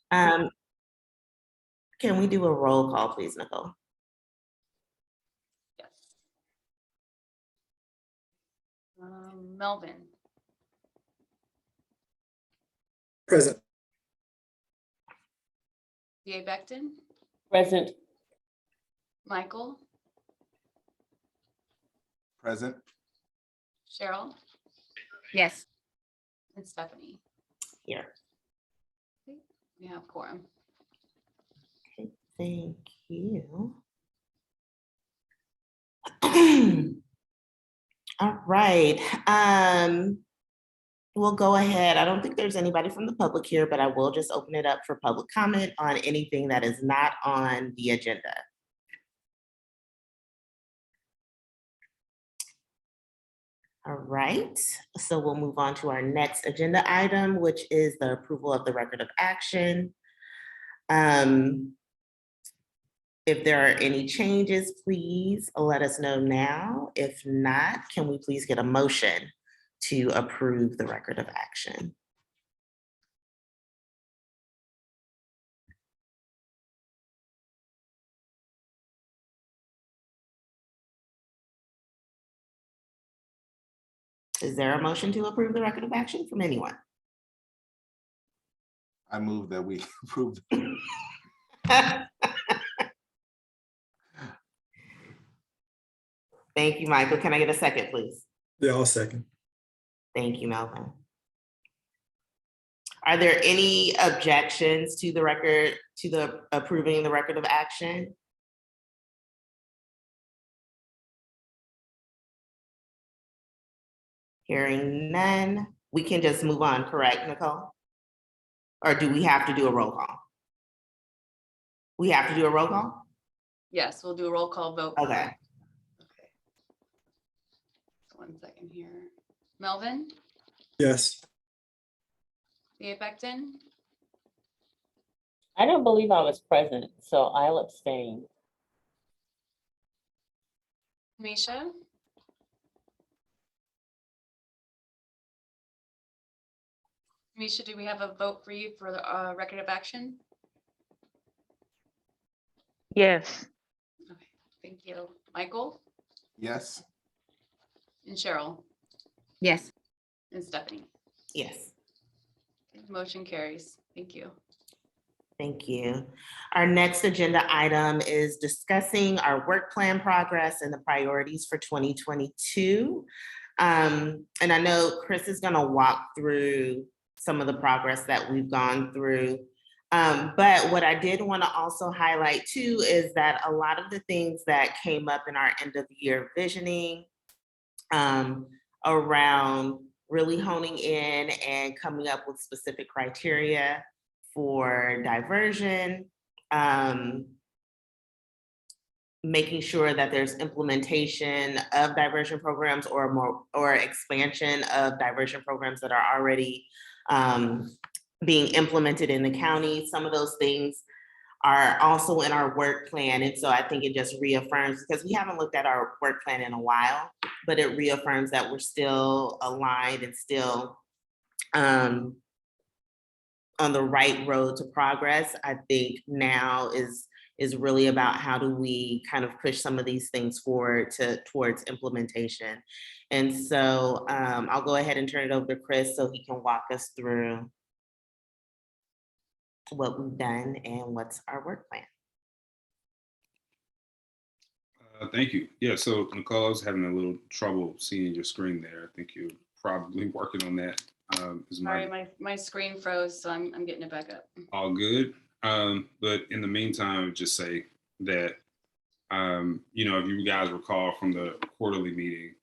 Um, can we do a roll call, please, Nicole? Yes. Melvin. Present. D.A. Becton. Present. Michael. Present. Cheryl. Yes. And Stephanie. Here. We have quorum. Okay, thank you. All right. We'll go ahead. I don't think there's anybody from the public here, but I will just open it up for public comment on anything that is not on the agenda. All right, so we'll move on to our next agenda item, which is the approval of the record of action. If there are any changes, please let us know now. If not, can we please get a motion to approve the record of action? Is there a motion to approve the record of action from anyone? I move that we approve. Thank you, Michael. Can I get a second, please? Yeah, I'll second. Thank you, Melvin. Are there any objections to the record, to the approving the record of action? Hearing none, we can just move on, correct, Nicole? Or do we have to do a roll call? We have to do a roll call? Yes, we'll do a roll call vote. Okay. Okay. 1 second here. Melvin. Yes. D.A. Becton. I don't believe I was present, so I'll abstain. Misha. Misha, do we have a vote for you for the record of action? Yes. Okay, thank you. Michael Yes. and Cheryl Yes. and Stephanie. Yes. Motion carries. Thank you. Thank you. Our next agenda item is discussing our work plan progress and the priorities for 2022. And I know Chris is going to walk through some of the progress that we've gone through. But what I did want to also highlight too is that a lot of the things that came up in our end of year visioning around really honing in and coming up with specific criteria for diversion, making sure that there's implementation of diversion programs or expansion of diversion programs that are already being implemented in the county. Some of those things are also in our work plan. And so I think it just reaffirms, because we haven't looked at our work plan in a while, but it reaffirms that we're still aligned and still on the right road to progress. I think now is really about how do we kind of push some of these things forward towards implementation. And so I'll go ahead and turn it over to Chris so he can walk us through what we've done and what's our work plan. Thank you. Yeah, so Nicole, I was having a little trouble seeing your screen there. I think you're probably working on that. Sorry, my screen froze, so I'm getting it back up. All good. But in the meantime, just say that, if you guys recall from the quarterly meeting,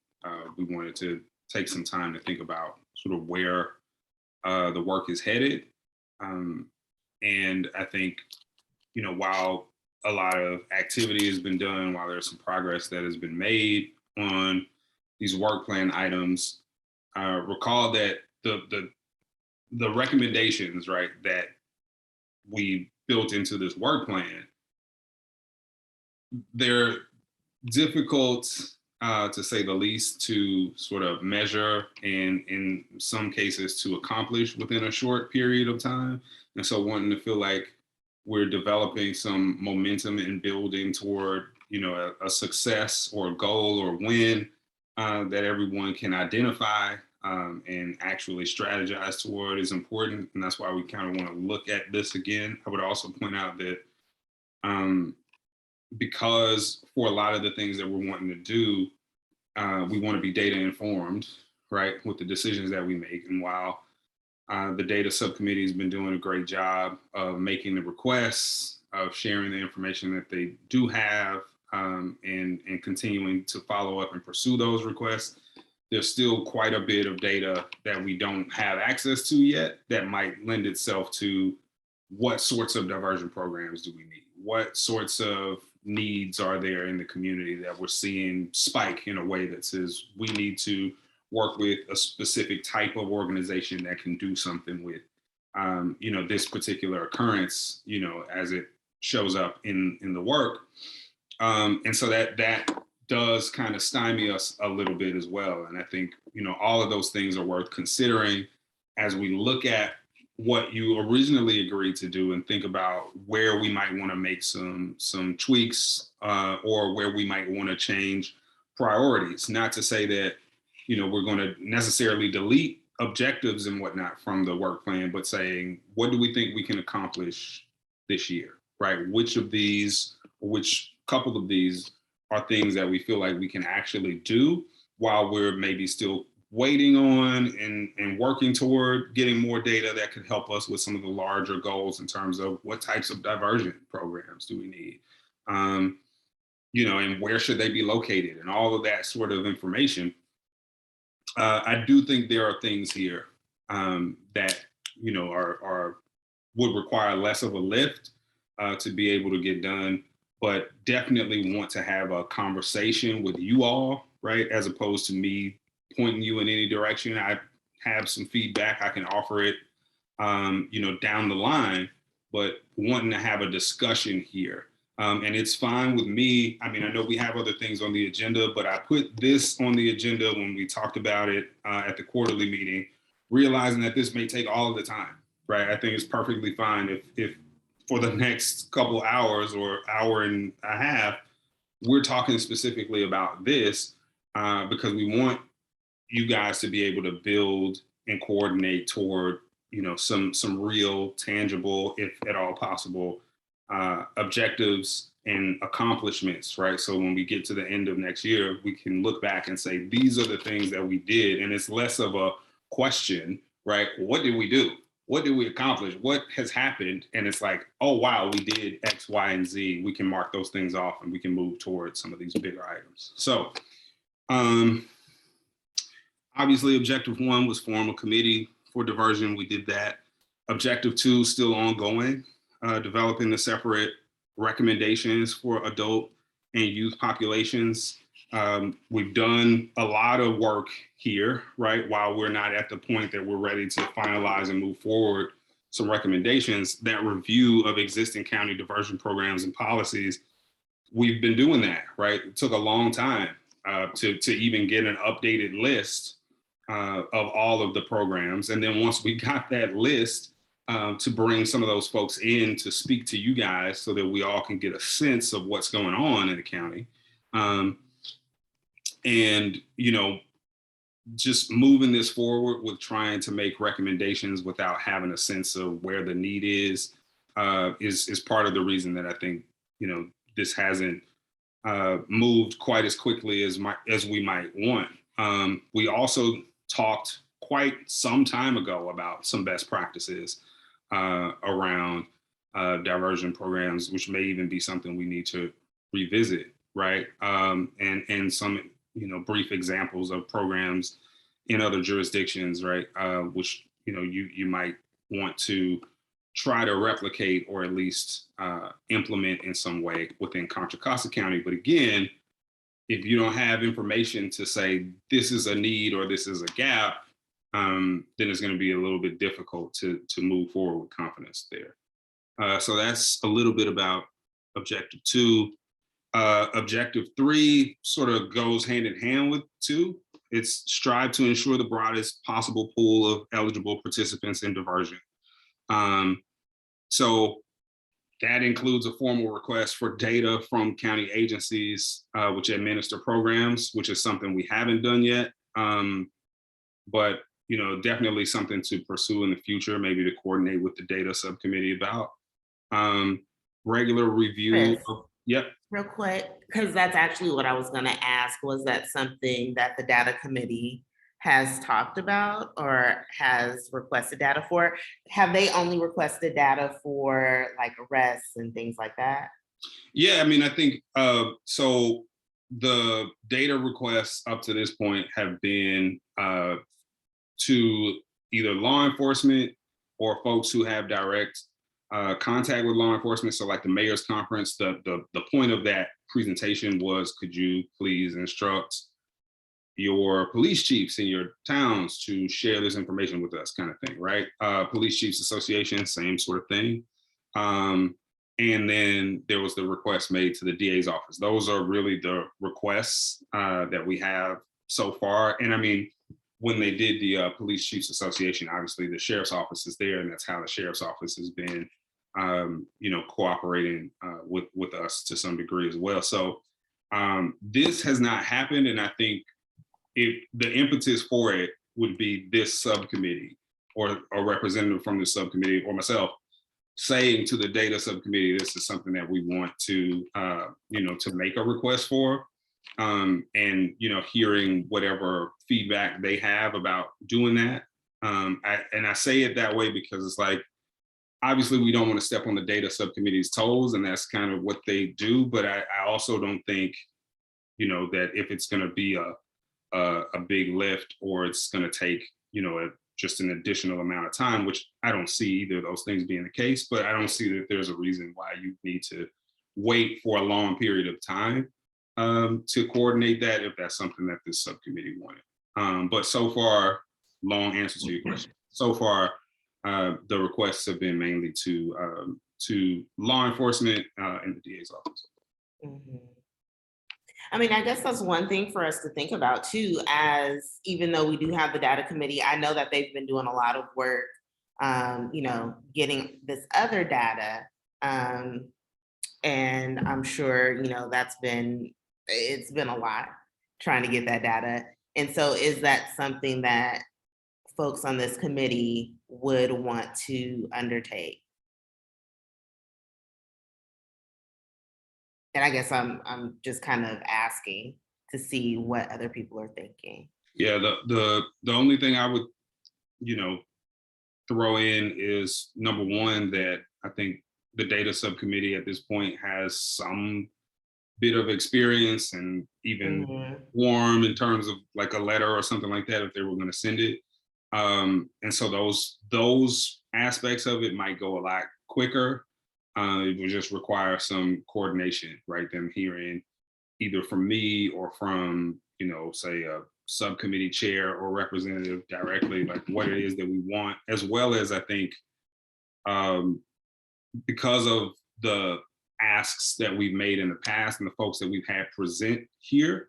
we wanted to take some time to think about sort of where the work is headed. And I think, while a lot of activity has been done, while there's some progress that has been made on these work plan items, recall that the recommendations, right, that we built into this work plan, they're difficult to say the least, to sort of measure and in some cases to accomplish within a short period of time. And so wanting to feel like we're developing some momentum and building toward, a success or a goal or win that everyone can identify and actually strategize toward is important. And that's why we kind of want to look at this again. I would also point out that because for a lot of the things that we're wanting to do, we want to be data informed, right, with the decisions that we make. And while the data subcommittee has been doing a great job of making the requests, of sharing the information that they do have, and continuing to follow up and pursue those requests, there's still quite a bit of data that we don't have access to yet that might lend itself to what sorts of diversion programs do we need? What sorts of needs are there in the community that we're seeing spike in a way that says we need to work with a specific type of organization that can do something with, this particular occurrence, as it shows up in the work. And so that does kind of stymie us a little bit as well. And I think, all of those things are worth considering as we look at what you originally agreed to do and think about where we might want to make some tweaks or where we might want to change priorities. Not to say that, we're going to necessarily delete objectives and whatnot from the work plan, but saying, what do we think we can accomplish this year, right? Which couple of these are things that we feel like we can actually do while we're maybe still waiting on and working toward getting more data that could help us with some of the larger goals in terms of what types of diversion programs do we need, and where should they be located and all of that sort of information. I do think there are things here that, would require less of a lift to be able to get done, but definitely want to have a conversation with you all, right? As opposed to me pointing you in any direction. I have some feedback, I can offer it, down the line, but wanting to have a discussion here. And it's fine with me. I mean, I know we have other things on the agenda, but I put this on the agenda when we talked about it at the quarterly meeting, realizing that this may take all of the time, right? I think it's perfectly fine if for the next couple hours or hour and a half, we're talking specifically about this because we want you guys to be able to build and coordinate toward, some real tangible, if at all possible, objectives and accomplishments, right? So when we get to the end of next year, we can look back and say, these are the things that we did. And it's less of a question, right? What did we do? What did we accomplish? What has happened? And it's like, oh, wow, we did X, Y, and Z. We can mark those things off and we can move towards some of these bigger items. So obviously, objective 1 was form a committee for diversion. We did that. Objective 2 still ongoing, developing the separate recommendations for adult and youth populations. We've done a lot of work here, right? While we're not at the point that we're ready to finalize and move forward some recommendations, that review of existing county diversion programs and policies, we've been doing that, right? It took a long time to even get an updated list of all of the programs. And then once we got that list, to bring some of those folks in to speak to you guys so that we all can get a sense of what's going on in the county. And, just moving this forward with trying to make recommendations without having a sense of where the need is part of the reason that I think, this hasn't moved quite as quickly as we might want. We also talked quite some time ago about some best practices around diversion programs, which may even be something we need to revisit, right? And some, brief examples of programs in other jurisdictions, right? Which, you might want to try to replicate or at least implement in some way within Contra Costa County. But again, if you don't have information to say this is a need or this is a gap, then it's going to be a little bit difficult to move forward with confidence there. So that's a little bit about objective 2. Objective 3 sort of goes hand in hand with 2. It's strive to ensure the broadest possible pool of eligible participants in diversion. So that includes a formal request for data from county agencies which administer programs, which is something we haven't done yet. But definitely something to pursue in the future, maybe to coordinate with the data subcommittee about. Regular review. Chris. Yep. Real quick, because that's actually what I was gonna ask, was that something that the data committee has talked about or has requested data for? Have they only requested data for like arrests and things like that? Yeah, I mean, I think so. The data requests up to this point have been to either law enforcement or folks who have direct contact with law enforcement. So like the mayor's conference, the point of that presentation was, could you please instruct your police chiefs in your towns to share this information with us, kind of thing, right? Police Chiefs Association, same sort of thing. And then there was the request made to the DA's office. Those are really the requests that we have so far. And I mean, when they did the Police Chiefs Association, obviously the sheriff's office is there, and that's how the sheriff's office has been, cooperating with us to some degree as well. So this has not happened, and I think the impetus for it would be this subcommittee or a representative from the subcommittee or myself saying to the data subcommittee, this is something that we want to, to make a request for. And hearing whatever feedback they have about doing that. I say it that way because it's like, obviously we don't want to step on the data subcommittee's toes, and that's kind of what they do. But I also don't think, that if it's going to be a big lift or it's going to take, just an additional amount of time, which I don't see either of those things being the case, but I don't see that there's a reason why you need to wait for a long period of time to coordinate that if that's something that this subcommittee wanted. But so far, long answer to your question, so far, the requests have been mainly to law enforcement and the DA's office. Mhm. I mean, I guess that's one thing for us to think about too, as even though we do have the data committee, I know that they've been doing a lot of work, getting this other data. And I'm sure, it's been a lot trying to get that data. And so is that something that folks on this committee would want to undertake? And I guess I'm just kind of asking to see what other people are thinking. Yeah, the only thing I would, throw in is number one, that I think the data subcommittee at this point has some bit of experience and even warm in terms of like a letter or something like that if they were going to send it. And so those aspects of it might go a lot quicker. It would just require some coordination, right? Them hearing either from me or from, say a subcommittee chair or representative directly, like what it is that we want, as well as I think because of the asks that we've made in the past and the folks that we've had present here,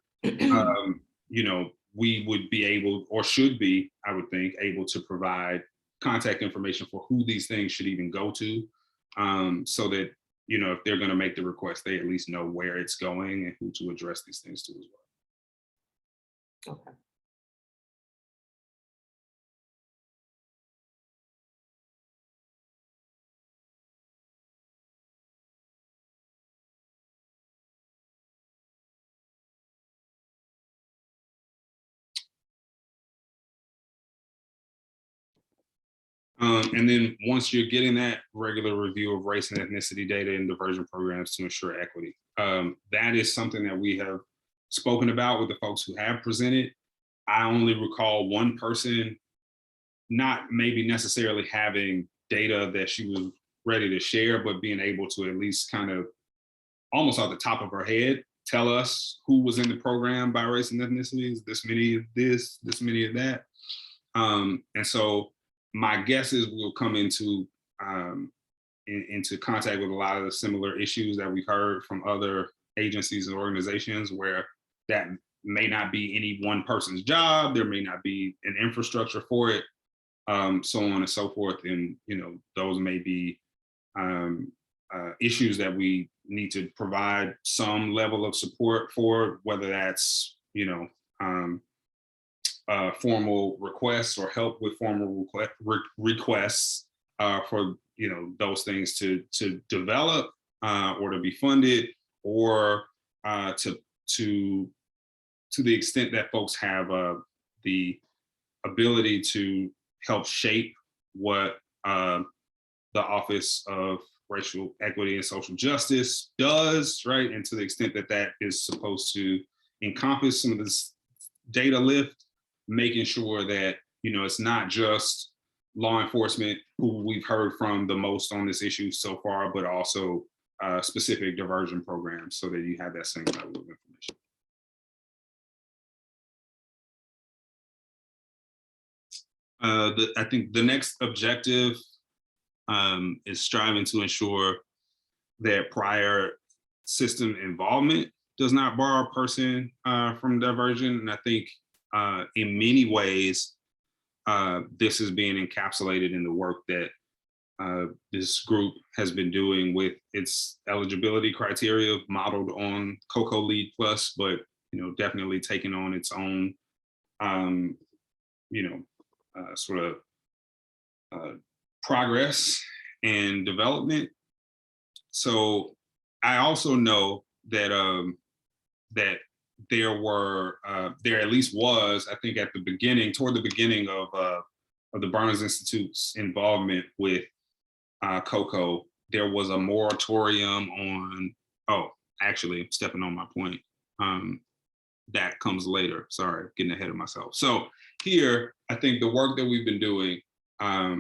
we would be able, or should be, I would think, able to provide contact information for who these things should even go to, so that, if they're going to make the request, they at least know where it's going and who to address these things to as well. Okay. And then once you're getting that regular review of race and ethnicity data in diversion programs to ensure equity, that is something that we have spoken about with the folks who have presented. I only recall one person not maybe necessarily having data that she was ready to share, but being able to at least kind of almost off the top of her head tell us who was in the program by race and ethnicities, this many of this many of that. And so my guess is we'll come into contact with a lot of the similar issues that we've heard from other agencies and organizations where that may not be any one person's job, there may not be an infrastructure for it, so on and so forth. And, those may be issues that we need to provide some level of support for, whether that's, formal requests or help with formal requests for, those things to develop or to be funded, or to the extent that folks have the ability to help shape what the Office of Racial Equity and Social Justice does, right? And to the extent that that is supposed to encompass some of this data lift, making sure that, it's not just law enforcement who we've heard from the most on this issue so far, but also specific diversion programs, so that you have that same level of information. I think the next objective is striving to ensure that prior system involvement does not bar a person from diversion. And I think in many ways, this is being encapsulated in the work that this group has been doing with its eligibility criteria modeled on COCO Lead Plus, but definitely taking on its own sort of progress and development. So I also know that that there at least was, I think, toward the beginning of the Barnes Institute's involvement with COCO, there was a moratorium on, actually, I'm stepping on my point. That comes later. Sorry, getting ahead of myself. So here, I think the work that we've been doing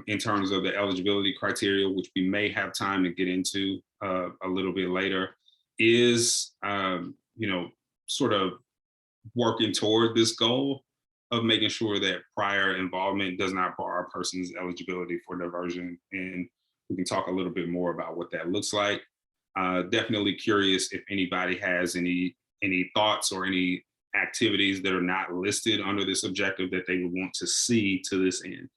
in terms of the eligibility criteria, which we may have time to get into a little bit later, is, sort of working toward this goal of making sure that prior involvement does not bar a person's eligibility for diversion. And we can talk a little bit more about what that looks like. Definitely curious if anybody has any thoughts or any activities that are not listed under this objective that they would want to see to this end.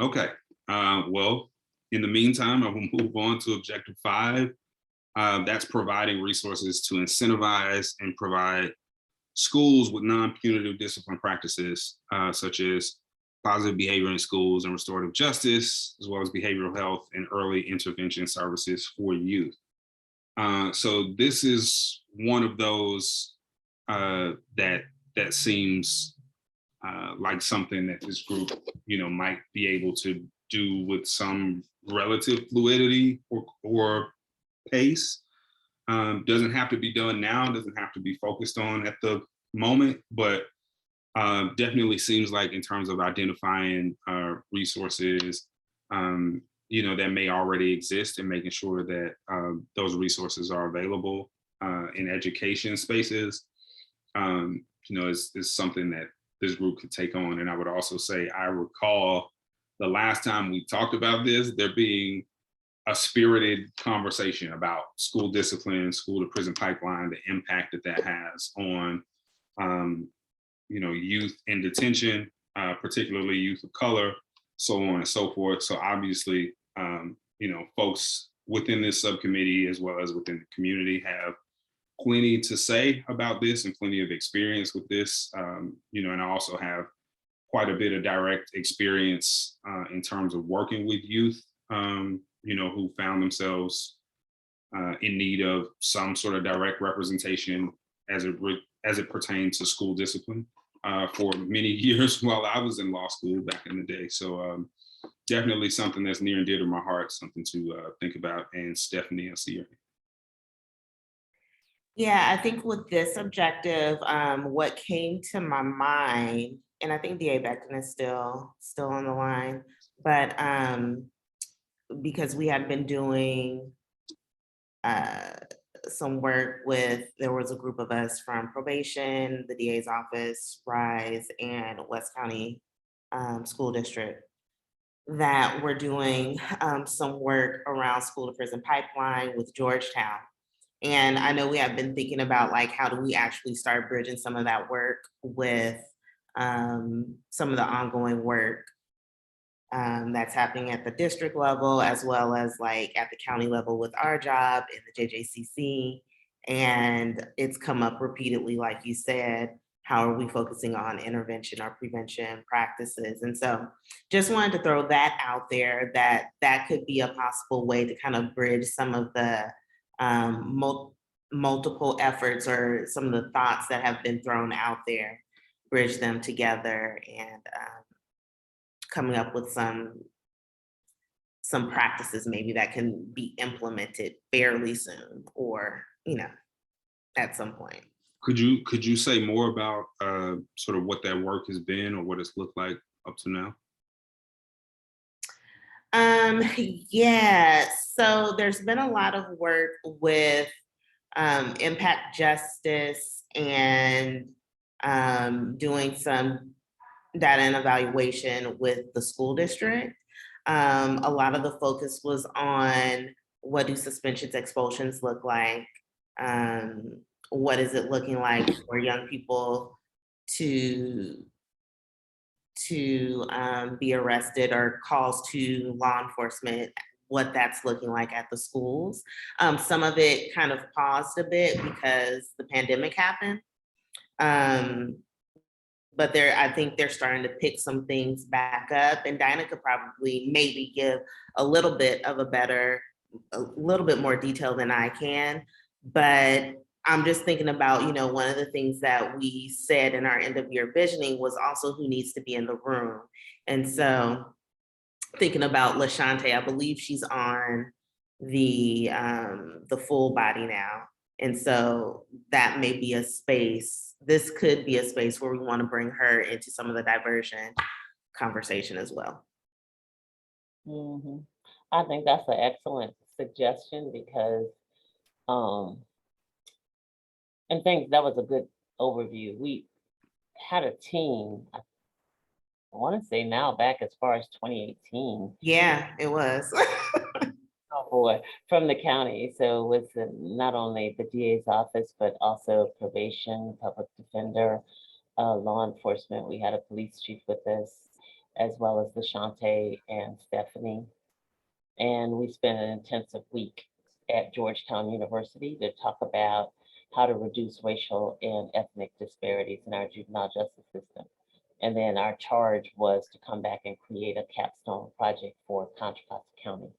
Okay, well, in the meantime, I will move on to objective 5. That's providing resources to incentivize and provide schools with non-punitive discipline practices, such as positive behavior in schools and restorative justice, as well as behavioral health and early intervention services for youth. So this is one of those that seems like something that this group, might be able to do with some relative fluidity or pace. Doesn't have to be done now, doesn't have to be focused on at the moment, but definitely seems like in terms of identifying resources, that may already exist, and making sure that those resources are available in education spaces, is something that this group could take on. And I would also say, I recall the last time we talked about this, there being a spirited conversation about school discipline, school to prison pipeline, the impact that has on, youth in detention, particularly youth of color, so on and so forth. So obviously, folks within this subcommittee, as well as within the community, have plenty to say about this and plenty of experience with this. And I also have quite a bit of direct experience in terms of working with youth, who found themselves in need of some sort of direct representation as it pertains to school discipline for many years while I was in law school back in the day. So definitely something that's near and dear to my heart, something to think about. And Stephanie, I see you. Yeah, I think with this objective, what came to my mind, and I think DA Beckton is still on the line, but because we had been doing some work with, there was a group of us from probation, the DA's office, RISE, and West County School District that were doing some work around school to prison pipeline with Georgetown. And I know we have been thinking about like, how do we actually start bridging some of that work with some of the ongoing work that's happening at the district level, as well as like at the county level with our job in the JJCC. And it's come up repeatedly, like you said, how are we focusing on intervention or prevention practices? And so just wanted to throw that out there, that that could be a possible way to kind of bridge some of the multiple efforts or some of the thoughts that have been thrown out there, bridge them together and coming up with some practices maybe that can be implemented fairly soon, or, you know, at some point. Could you say more about sort of what that work has been or what it's looked like up to now? Yeah, so there's been a lot of work with impact justice and doing some data and evaluation with the school district. A lot of the focus was on what do suspensions, expulsions look like? What is it looking like for young people to be arrested, or calls to law enforcement, what that's looking like at the schools. Some of it kind of paused a bit because the pandemic happened. But I think they're starting to pick some things back up, and Dinah could probably maybe give a little bit more detail than I can. But I'm just thinking about, you know, one of the things that we said in our end of year visioning was also who needs to be in the room. And so thinking about LaShante, I believe she's on the full body now. And so that may be a space, this could be a space where we want to bring her into some of the diversion conversation as well. Mhm. I think that's an excellent suggestion because, and thanks, that was a good overview. We had a team, I want to say now back as far as 2018. Yeah, it was. Oh boy, from the county. So with not only the DA's office, but also probation, public defender, law enforcement. We had a police chief with us, as well as LaShante and Stephanie. And we spent an intensive week at Georgetown University to talk about how to reduce racial and ethnic disparities in our juvenile justice system. And then our charge was to come back and create a capstone project for Contra Costa County.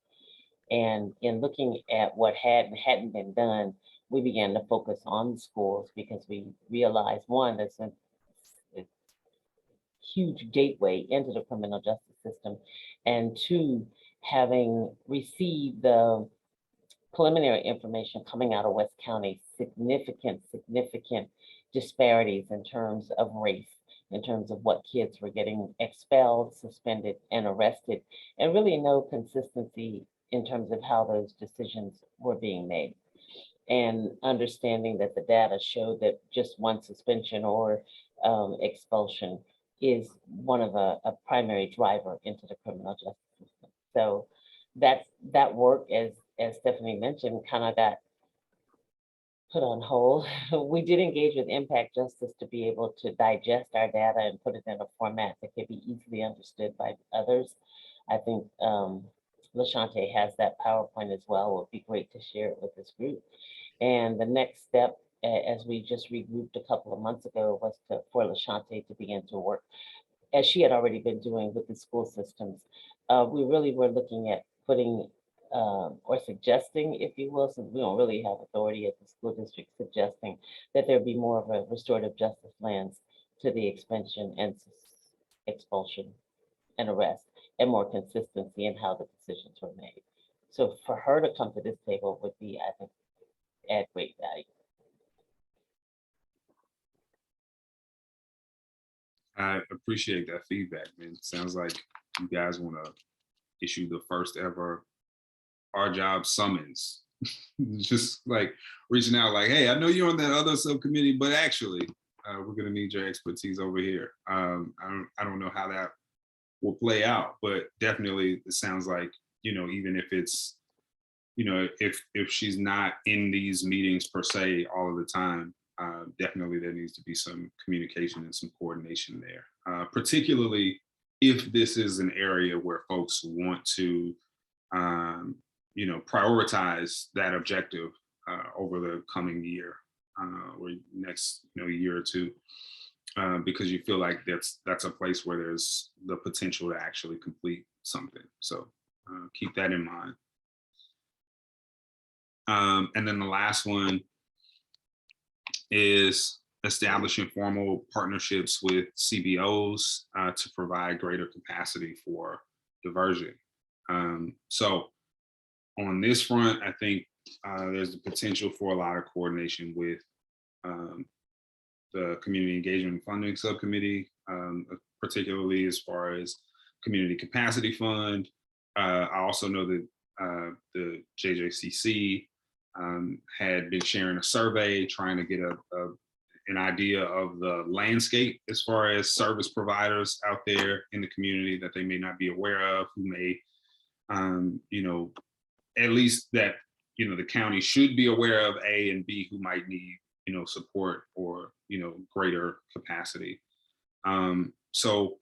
And in looking at what had and hadn't been done, we began to focus on the schools because we realized, one, there's a huge gateway into the criminal justice system, and two, having received the preliminary information coming out of West County, significant disparities in terms of race, in terms of what kids were getting expelled, suspended, and arrested, and really no consistency in terms of how those decisions were being made. And understanding that the data showed that just one suspension or expulsion is one of a primary driver into the criminal justice system. So that work, as Stephanie mentioned, kind of got put on hold. We did engage with Impact Justice to be able to digest our data and put it in a format that could be easily understood by others. I think LaShante has that PowerPoint as well. It would be great to share it with this group. And the next step, as we just regrouped a couple of months ago, was for LaShante to begin to work, as she had already been doing with the school systems. We really were looking at putting or suggesting, if you will, since we don't really have authority at the school district, suggesting that there be more of a restorative justice lens to the expansion and expulsion and arrest, and more consistency in how the decisions were made. So for her to come to this table would be, I think, add great value. I appreciate that feedback, man. Sounds like you guys want to issue the first ever Our Job summons just like reaching out like, hey, I know you're on that other subcommittee, but actually, we're gonna need your expertise over here. I don't know how that will play out, but definitely it sounds like, even if it's, if she's not in these meetings per se all of the time, definitely there needs to be some communication and some coordination there, particularly if this is an area where folks want to, prioritize that objective over the coming year or next, year or two, because you feel like that's a place where there's the potential to actually complete something. So keep that in mind. And then the last one is establishing formal partnerships with CBOs to provide greater capacity for diversion. So on this front, I think there's the potential for a lot of coordination with the Community Engagement and Funding Subcommittee, particularly as far as Community Capacity Fund. I also know that the JJCC had been sharing a survey trying to get an idea of the landscape as far as service providers out there in the community that they may not be aware of, who may, at least that, the county should be aware of, A, and B, who might need, support or, greater capacity. So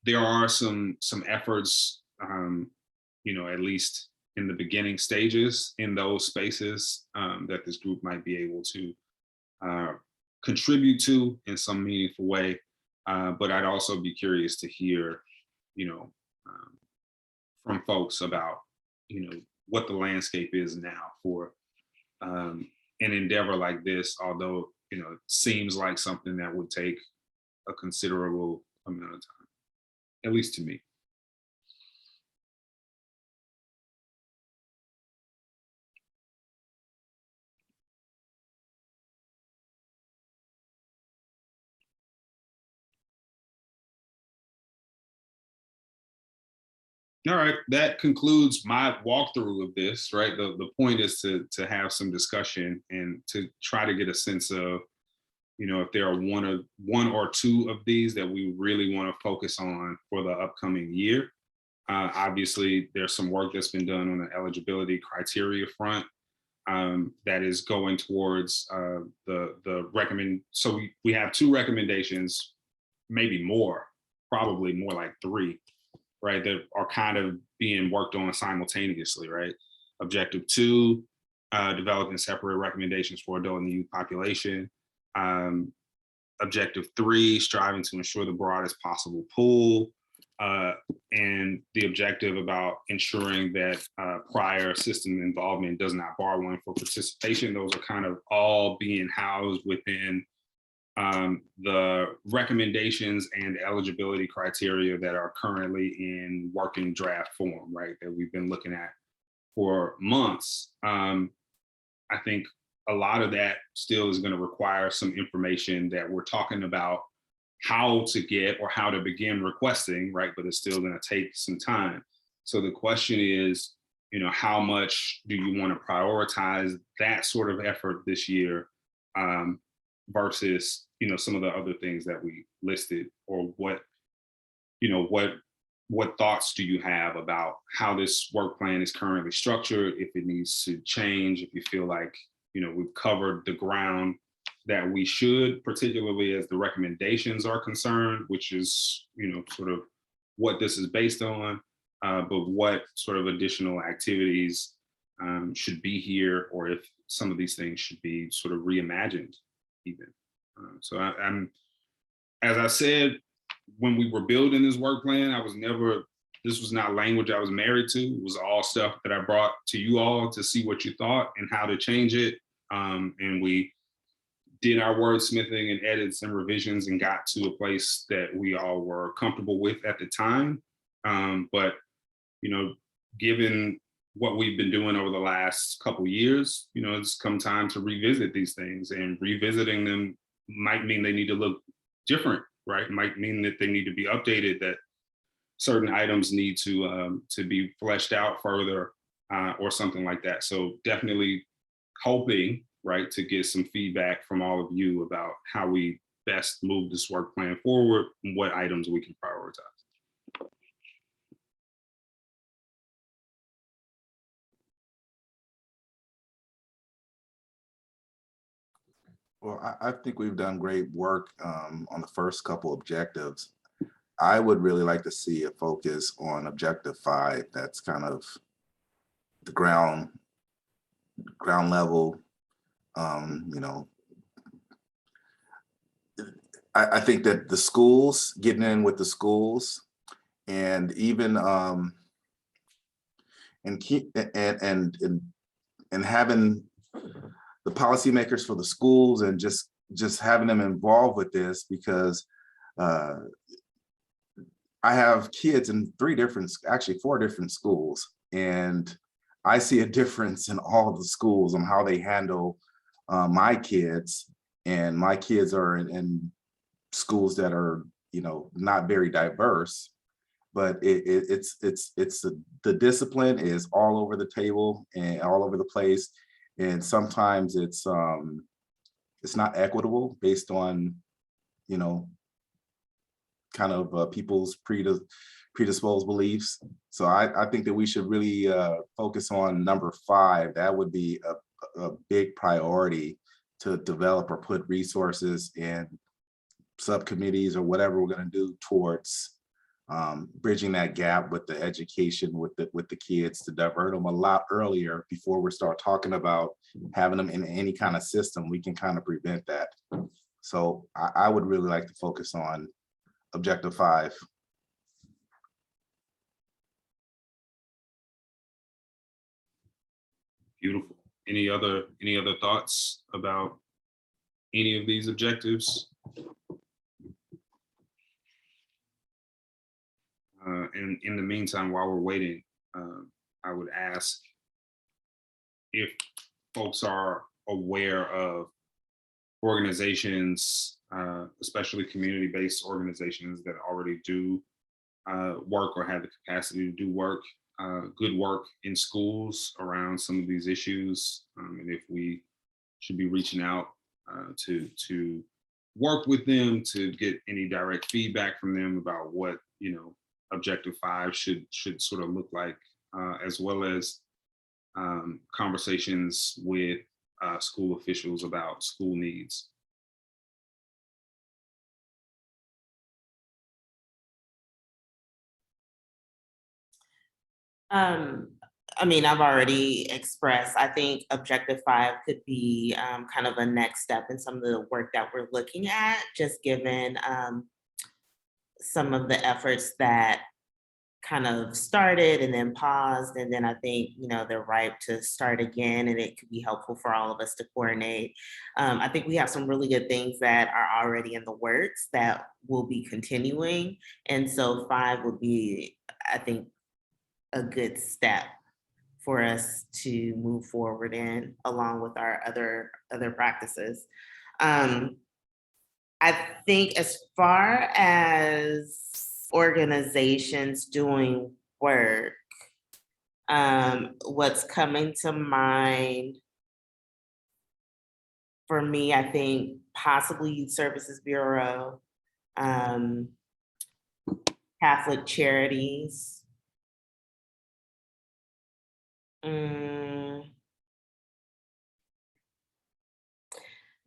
there are some efforts, at least in the beginning stages in those spaces that this group might be able to contribute to in some meaningful way. But I'd also be curious to hear, from folks about, what the landscape is now for an endeavor like this, although, it seems like something that would take a considerable amount of time, at least to me. All right, that concludes my walkthrough of this, right? The point is to have some discussion and to try to get a sense of, if there are one or two of these that we really want to focus on for the upcoming year. Obviously, there's some work that's been done on the eligibility criteria front that is going towards the recommend. So we have two recommendations, maybe more, probably more like three, right, that are kind of being worked on simultaneously, right? Objective 2, developing separate recommendations for adult and youth population. Objective 3, striving to ensure the broadest possible pool. And the objective about ensuring that prior system involvement does not bar one for participation. Those are kind of all being housed within the recommendations and eligibility criteria that are currently in working draft form, right, that we've been looking at for months. I think a lot of that still is going to require some information that we're talking about how to get or how to begin requesting, right, but it's still going to take some time. So the question is, how much do you want to prioritize that sort of effort this year versus, some of the other things that we listed, or what thoughts do you have about how this work plan is currently structured, if it needs to change, if you feel like, we've covered the ground that we should, particularly as the recommendations are concerned, which is, sort of what this is based on, but what sort of additional activities should be here, or if some of these things should be sort of reimagined even. So I'm, as I said, when we were building this work plan, this was not language I was married to. It was all stuff that I brought to you all to see what you thought and how to change it. And we did our wordsmithing and edits and revisions and got to a place that we all were comfortable with at the time. But, given what we've been doing over the last couple of years, it's come time to revisit these things, and revisiting them might mean they need to look different, right? Might mean that they need to be updated, that certain items need to be fleshed out further, or something like that. So definitely hoping, right, to get some feedback from all of you about how we best move this work plan forward and what items we can prioritize. Well, I think we've done great work on the first couple objectives. I would really like to see a focus on objective 5. That's kind of the ground level. You know, I think that the schools, getting in with the schools, and even and keep and having the policymakers for the schools, and just having them involved with this, because I have kids in 4 different schools, and I see a difference in all of the schools on how they handle my kids. And my kids are in schools that are, you know, not very diverse, but it's the discipline is all over the table and all over the place. And sometimes it's not equitable based on, you know, kind of people's predisposed beliefs. So I think that we should really focus on number 5. That would be a big priority, to develop or put resources in subcommittees or whatever we're going to do towards bridging that gap with the education with the kids, to divert them a lot earlier before we start talking about having them in any kind of system. We can kind of prevent that. So I would really like to focus on objective 5. Beautiful. Any other thoughts about any of these objectives? And in the meantime, while we're waiting, I would ask if folks are aware of organizations, especially community-based organizations, that already do work or have the capacity to do work, good work in schools around some of these issues, and if we should be reaching out to work with them to get any direct feedback from them about what, you know, objective 5 should sort of look like, as well as conversations with school officials about school needs. I mean, I've already expressed, I think objective 5 could be kind of a next step in some of the work that we're looking at, just given some of the efforts that kind of started and then paused. And then I think, you know, they're ripe to start again, and it could be helpful for all of us to coordinate. I think we have some really good things that are already in the works that will be continuing. And so 5 would be, I think, a good step for us to move forward in, along with our other practices. I think as far as organizations doing work, what's coming to mind for me, I think possibly Youth Services Bureau, Catholic Charities.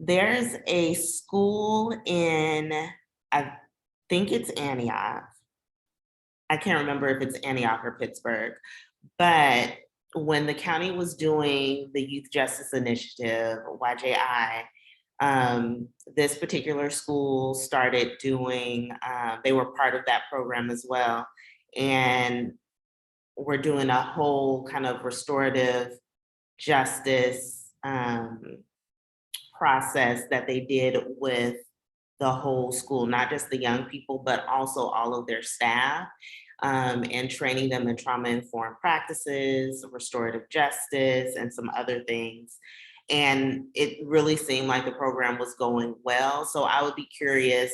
There's a school in, I think it's Antioch. I can't remember if it's Antioch or Pittsburgh, but when the county was doing the Youth Justice Initiative, YJI, this particular school started doing, they were part of that program as well. And we're doing a whole kind of restorative justice process that they did with the whole school, not just the young people, but also all of their staff, and training them in trauma-informed practices, restorative justice, and some other things. And it really seemed like the program was going well. So I would be curious,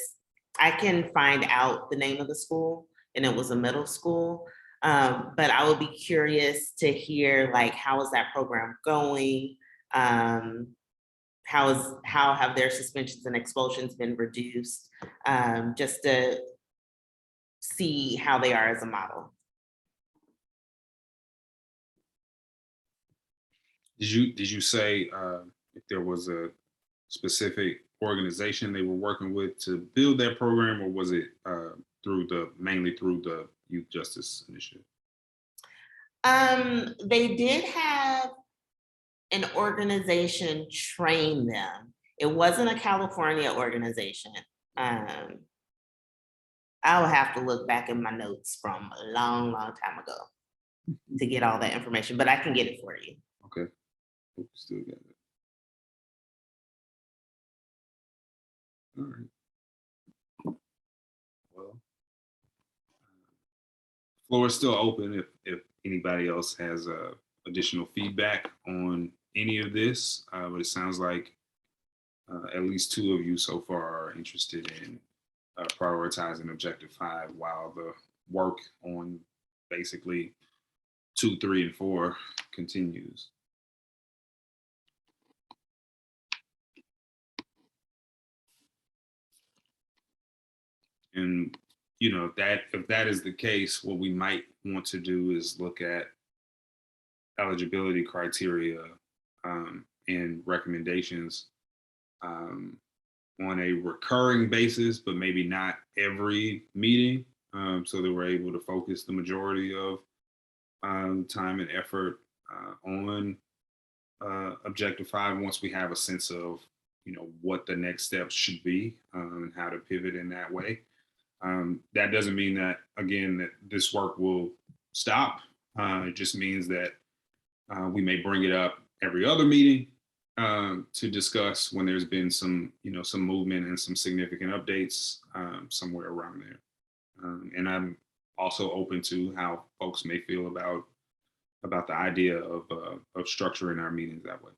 I can find out the name of the school, and it was a middle school. But I would be curious to hear, like, how is that program going? How have their suspensions and expulsions been reduced? Just to see how they are as a model. Did you say if there was a specific organization they were working with to build that program, or was it mainly through the Youth Justice Initiative? They did have an organization train them. It wasn't a California organization. I'll have to look back in my notes from a long, long time ago to get all that information, but I can get it for you. Okay. Still got it. All right. Well, floor is still open if anybody else has additional feedback on any of this, but it sounds like at least two of you so far are interested in prioritizing Objective 5 while the work on basically 2, 3, and 4 continues. And that if that is the case, what we might want to do is look at eligibility criteria and recommendations on a recurring basis, but maybe not every meeting, so that we're able to focus the majority of time and effort on Objective 5 once we have a sense of what the next steps should be and how to pivot in that way. That doesn't mean that, again, that this work will stop. It just means that we may bring it up every other meeting to discuss when there's been some movement and some significant updates somewhere around there. And I'm also open to how folks may feel about the idea of structuring our meetings that way.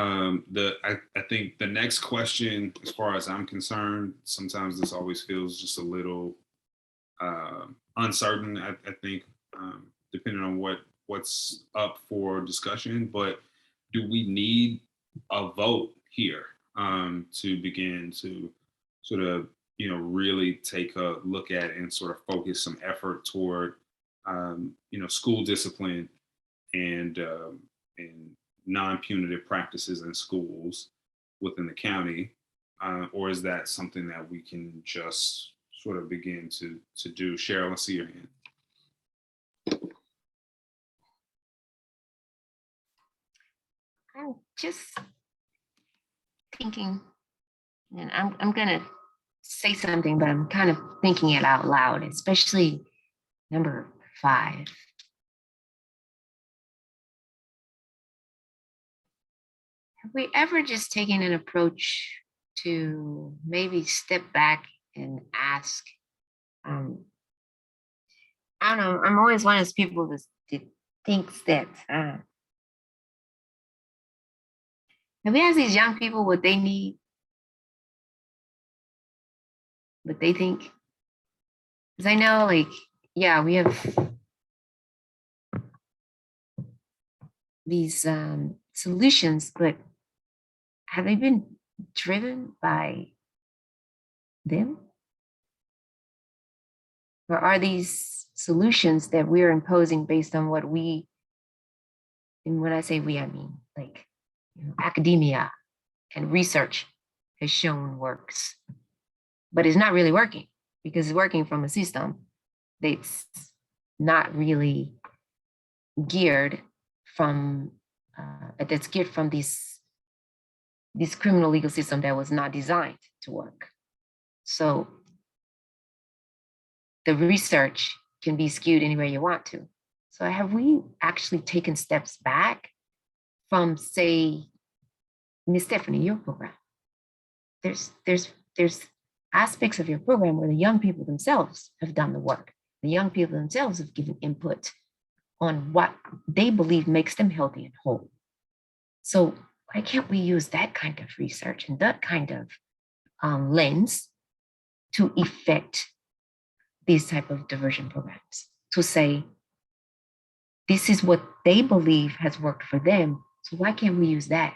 I think the next question, as far as I'm concerned, sometimes this always feels just a little uncertain. I think depending on what's up for discussion, but do we need a vote here to begin to sort of really take a look at and sort of focus some effort toward school discipline and non-punitive practices in schools within the county, or is that something that we can just sort of begin to do? Cheryl, I see your hand. I'm just thinking, and I'm gonna say something, but I'm kind of thinking it out loud, especially number 5. Have we ever just taken an approach to maybe step back and ask? I don't know. I'm always one of those people that thinks that. Have we asked these young people what they need, what they think? Because I know, like, yeah, we have these solutions, but have they been driven by them? Or are these solutions that we're imposing based on what we, and when I say we, I mean like academia and research has shown works, but it's not really working because it's working from a system that's not really geared from, that's geared from this criminal legal system that was not designed to work. So the research can be skewed anywhere you want to. So have we actually taken steps back from, say, Ms. Stephanie, your program? There's there's aspects of your program where the young people themselves have done the work. The young people themselves have given input on what they believe makes them healthy and whole. So why can't we use that kind of research and that kind of lens to effect these type of diversion programs? To say, this is what they believe has worked for them, so why can't we use that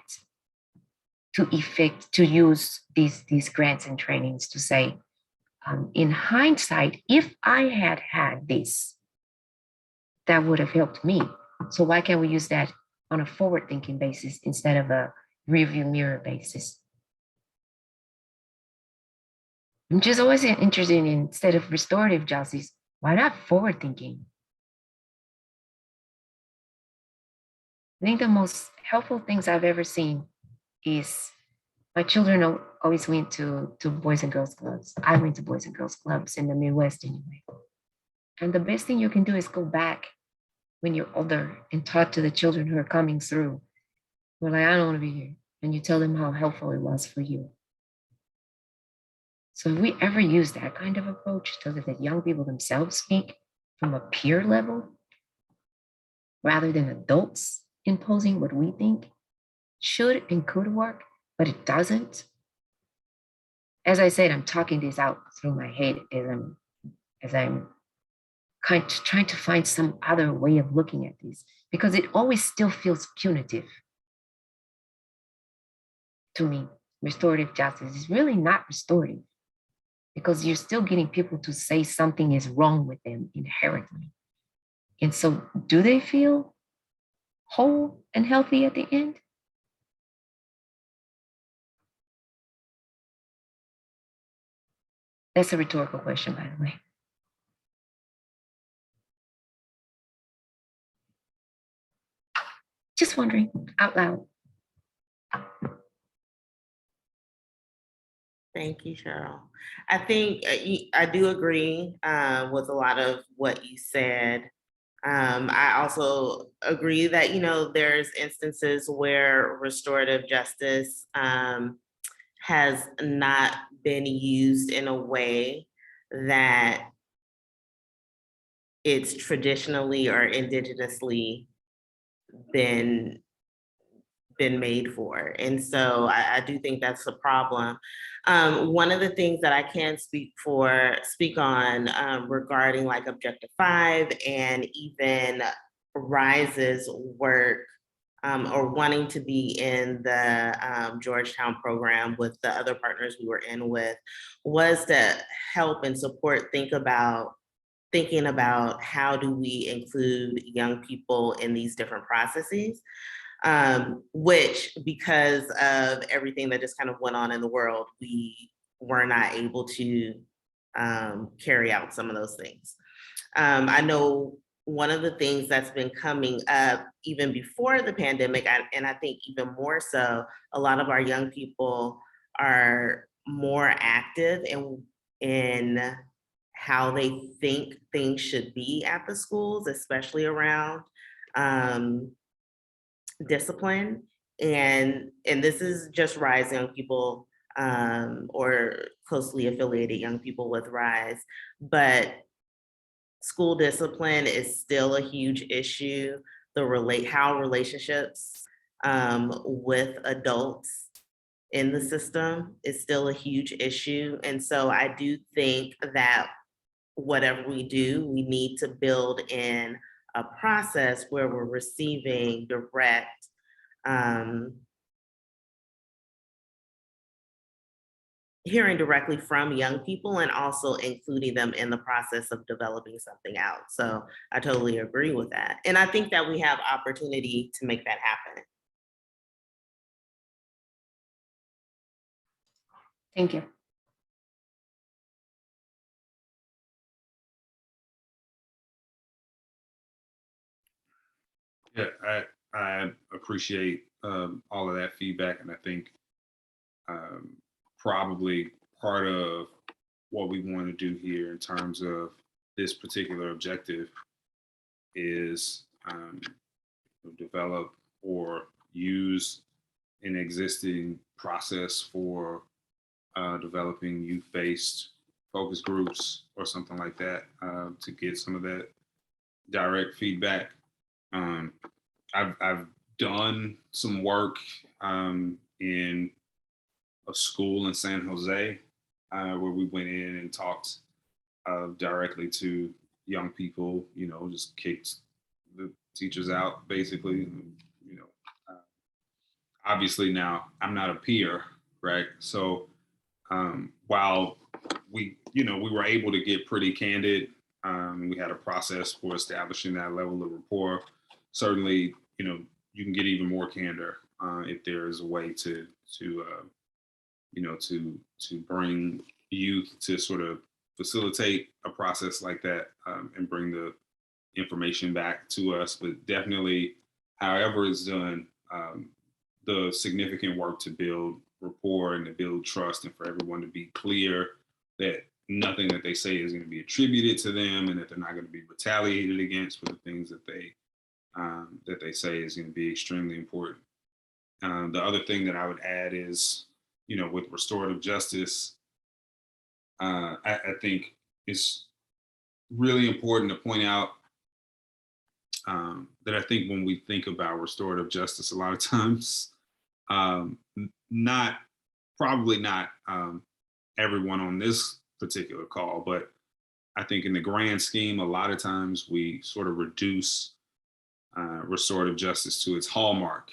to use these grants and trainings to say, in hindsight, if I had had this, that would have helped me. So why can't we use that on a forward-thinking basis instead of a rearview mirror basis? I'm just always interested in, instead of restorative justice, why not forward-thinking? I think the most helpful things I've ever seen is my children always went to Boys and Girls Clubs. I went to Boys and Girls Clubs in the Midwest anyway. And the best thing you can do is go back when you're older and talk to the children who are coming through. We're like, I don't want to be here. And you tell them how helpful it was for you. So if we ever use that kind of approach so that the young people themselves speak from a peer level, rather than adults imposing what we think should and could work, but it doesn't. As I said, I'm talking this out through my head as I'm kind of trying to find some other way of looking at this, because it always still feels punitive to me. Restorative justice is really not restorative, because you're still getting people to say something is wrong with them inherently. And so do they feel whole and healthy at the end? That's a rhetorical question, by the way. Just wondering out loud. Thank you, Cheryl. I think I do agree with a lot of what you said. I also agree that, there's instances where restorative justice has not been used in a way that it's traditionally or indigenously been made for. And so I do think that's a problem. One of the things that I can speak on regarding like Objective 5 and even Rise's work or wanting to be in the Georgetown program with the other partners we were in with, was to help and support thinking about how do we include young people in these different processes. Which, because of everything that just kind of went on in the world, we were not able to carry out some of those things. I know one of the things that's been coming up even before the pandemic, and I think even more so, a lot of our young people are more active in how they think things should be at the schools, especially around discipline. And this is just Rise young people or closely affiliated young people with Rise, but school discipline is still a huge issue. How relationships with adults in the system is still a huge issue. And so I do think that whatever we do, we need to build in a process where we're receiving direct hearing directly from young people and also including them in the process of developing something out. So I totally agree with that. And I think that we have opportunity to make that happen. Thank you. Yeah, I appreciate all of that feedback, and I think probably part of what we want to do here in terms of this particular objective is develop or use an existing process for developing youth-based focus groups or something like that to get some of that direct feedback. I've done some work in a school in San Jose where we went in and talked directly to young people, you know, just kicked the teachers out basically. You know, obviously now I'm not a peer, right? So while we were able to get pretty candid, we had a process for establishing that level of rapport. Certainly, you know, you can get even more candor if there is a way to bring youth to sort of facilitate a process like that and bring the information back to us. But definitely, however it's done, the significant work to build rapport and to build trust and for everyone to be clear that nothing that they say is going to be attributed to them and that they're not going to be retaliated against for the things that they say is going to be extremely important. The other thing that I would add is, you know, with restorative justice, I think it's really important to point out that I think when we think about restorative justice, a lot of times, probably not everyone on this particular call, but I think in the grand scheme, a lot of times we sort of reduce restorative justice to its hallmark,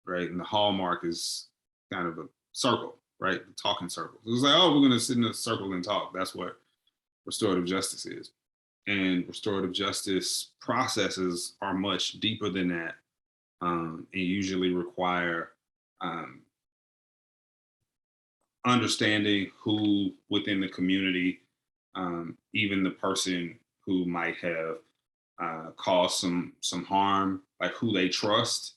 right? And the hallmark is kind of a circle, right? The talking circle. It's like, oh, we're going to sit in a circle and talk. That's what restorative justice is. And restorative justice processes are much deeper than that and usually require understanding who within the community, even the person who might have caused some harm, like who they trust,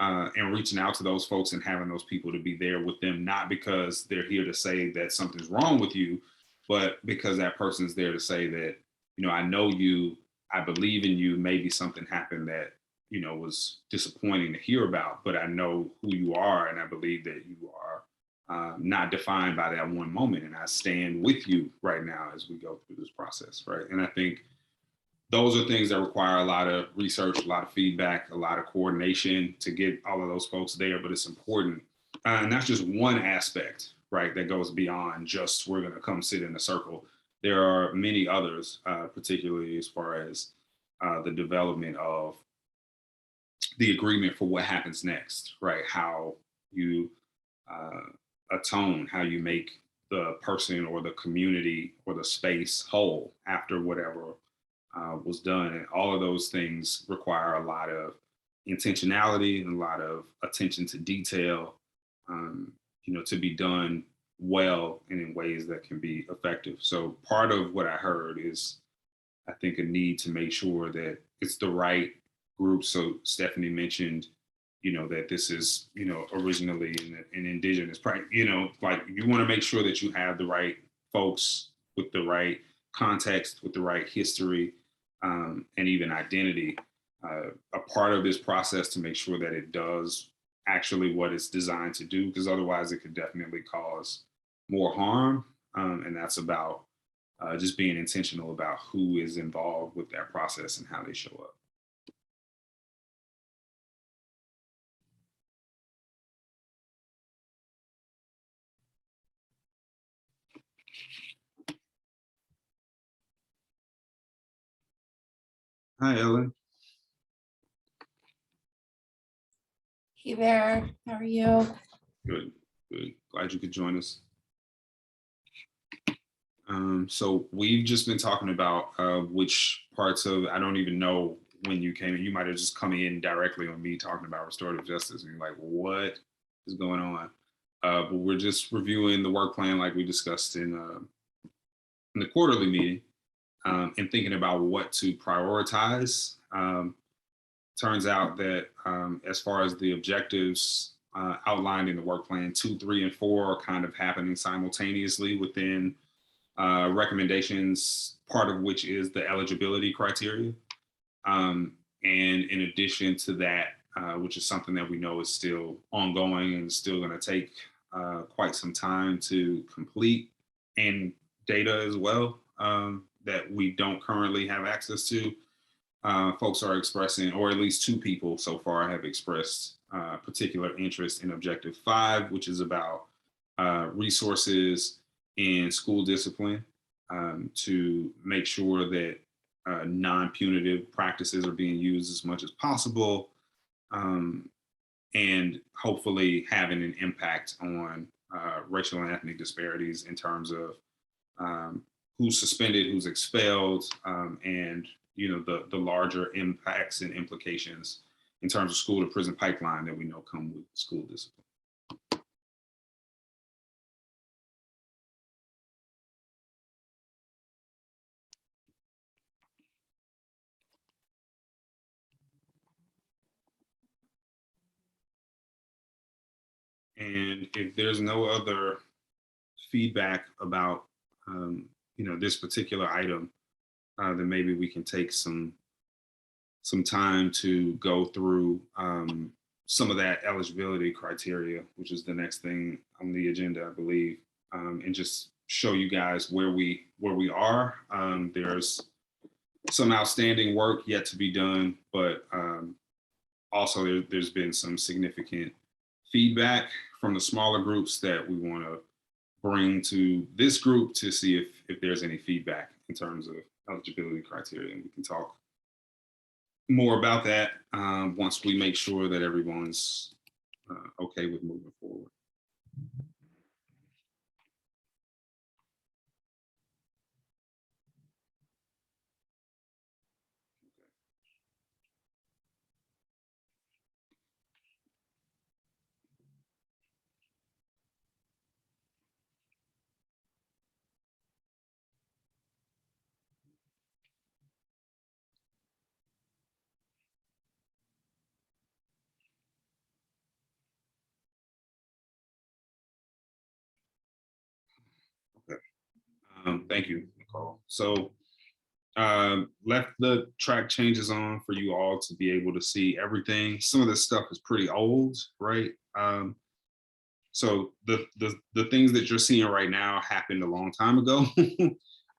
and reaching out to those folks and having those people to be there with them, not because they're here to say that something's wrong with you, but because that person's there to say that, you know, I know you, I believe in you, maybe something happened that, you know, was disappointing to hear about, but I know who you are and I believe that you are not defined by that one moment. And I stand with you right now as we go through this process, right? And I think those are things that require a lot of research, a lot of feedback, a lot of coordination to get all of those folks there, but it's important. And that's just one aspect, right, that goes beyond just we're going to come sit in a circle. There are many others, particularly as far as the development of the agreement for what happens next, right? How you atone, how you make the person or the community or the space whole after whatever was done. And all of those things require a lot of intentionality and a lot of attention to detail, you know, to be done well and in ways that can be effective. So part of what I heard is, I think, a need to make sure that it's the right group. So Stephanie mentioned, you know, that this is, you know, originally an indigenous, you know, like you want to make sure that you have the right folks with the right context, with the right history, and even identity, a part of this process to make sure that it does actually what it's designed to do, because otherwise it could definitely cause more harm. And that's about just being intentional about who is involved with that process and how they show up. Hi, Ellen. Hey there, how are you? Good, good. Glad you could join us. So we've just been talking about which parts of, I don't even know when you came in, you might have just come in directly on me talking about restorative justice and you're like, what is going on? But we're just reviewing the work plan like we discussed in the quarterly meeting and thinking about what to prioritize. Turns out that as far as the objectives outlined in the work plan, 2, 3, and 4 are kind of happening simultaneously within recommendations, part of which is the eligibility criteria. And in addition to that, which is something that we know is still ongoing and still going to take quite some time to complete, and data as well that we don't currently have access to. Folks are expressing, or at least 2 people so far have expressed particular interest in Objective 5, which is about resources in school discipline to make sure that non-punitive practices are being used as much as possible, and hopefully having an impact on racial and ethnic disparities in terms of who's suspended, who's expelled, and the larger impacts and implications in terms of school to prison pipeline that we know come with school discipline. And if there's no other feedback about this particular item, then maybe we can take some time to go through some of that eligibility criteria, which is the next thing on the agenda, I believe, and just show you guys where we are. There's some outstanding work yet to be done, but also there's been some significant feedback from the smaller groups that we want to bring to this group to see if there's any feedback in terms of eligibility criteria. And we can talk more about that once we make sure that everyone's okay with moving forward. Thank you, Nicole. So left the track changes on for you all to be able to see everything. Some of this stuff is pretty old, right? So the things that you're seeing right now happened a long time ago.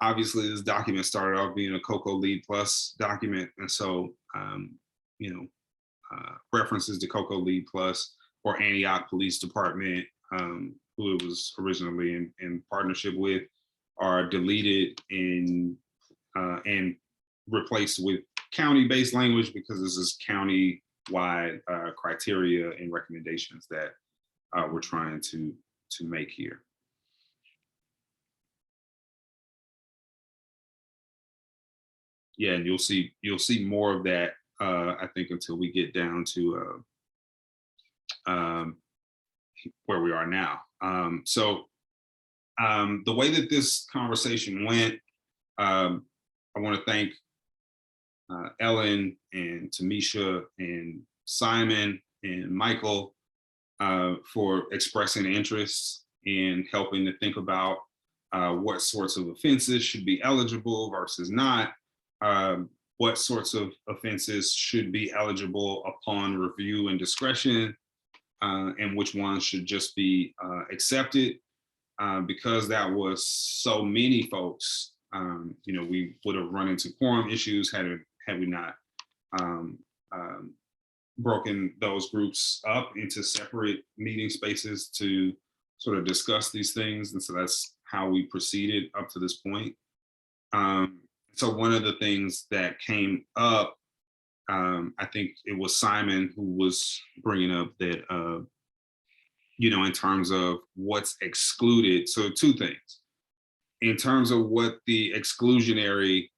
Obviously, this document started off being a COCO Lead Plus document. And so, references to COCO Lead Plus or Antioch Police Department, who it was originally in partnership with, are deleted and replaced with county-based language, because this is county-wide criteria and recommendations that we're trying to make here. Yeah, and you'll see more of that, I think, until we get down to where we are now. So the way that this conversation went, I want to thank Ellen and Tamisha and Simon and Michael for expressing interest in helping to think about what sorts of offenses should be eligible versus not, what sorts of offenses should be eligible upon review and discretion, and which ones should just be accepted. Because that was so many folks, we would have run into quorum issues had we not broken those groups up into separate meeting spaces to sort of discuss these things. And so that's how we proceeded up to this point. So one of the things that came up, I think it was Simon who was bringing up that, in terms of what's excluded. So 2 things. In terms of what the exclusionary